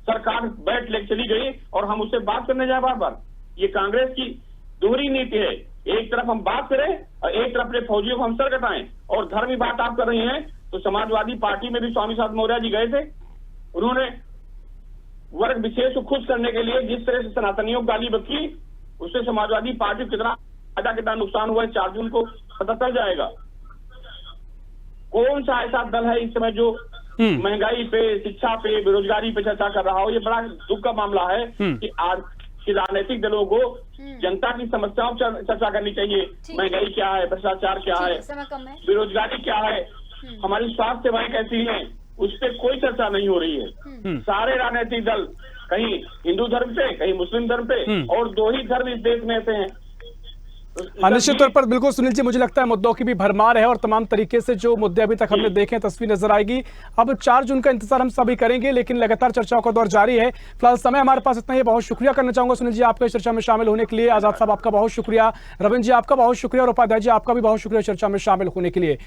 सरकार बैठ लेके चली गई और हम उससे बात करने जाए बार बार। ये कांग्रेस की दोहरी नीति है, एक तरफ हम बात करें और एक तरफ अपने फौजियों को हम सर कटाएं। और धर्म की बात आप कर रही हैं, तो समाजवादी पार्टी में भी स्वामी साहब मौर्य जी गए थे, उन्होंने वर्ग विशेष को खुश करने के लिए जिस तरह से सनातनियों को गाली बकी, उससे समाजवादी पार्टी को कितना नुकसान हुआ है 4 जून को पता चल जाएगा। कौन सा ऐसा दल है इस समय जो महंगाई पे, शिक्षा पे, बेरोजगारी पे चर्चा कर रहा हो? ये बड़ा दुख का मामला है कि आज के राजनीतिक दलों को जनता की समस्याओं पर चर्चा करनी चाहिए। महंगाई क्या है, भ्रष्टाचार क्या है, बेरोजगारी क्या है, हमारी स्वास्थ्य सेवाएं कैसी हैं, उस पर कोई चर्चा नहीं हो रही है। सारे राजनीतिक दल कहीं हिंदू धर्म पे, कहीं मुस्लिम धर्म पे, और 2 ही धर्म इस देश में ऐसे हैं।
निश्चित तौर पर बिल्कुल सुनील जी, मुझे लगता है मुद्दों की भी भरमार है, और तमाम तरीके से जो मुद्दे अभी तक हमने देखे तस्वीर नजर आएगी। अब 4 जून का इंतजार हम सभी करेंगे, लेकिन लगातार चर्चाओं का दौर जारी है। फिलहाल समय हमारे पास इतना ही। बहुत शुक्रिया करना चाहूंगा सुनील जी आपका इस चर्चा में शामिल होने के लिए। आजाद साहब आपका बहुत शुक्रिया, रविंद्र जी आपका बहुत शुक्रिया, और उपाध्याय जी आपका भी बहुत शुक्रिया चर्चा में शामिल होने के लिए।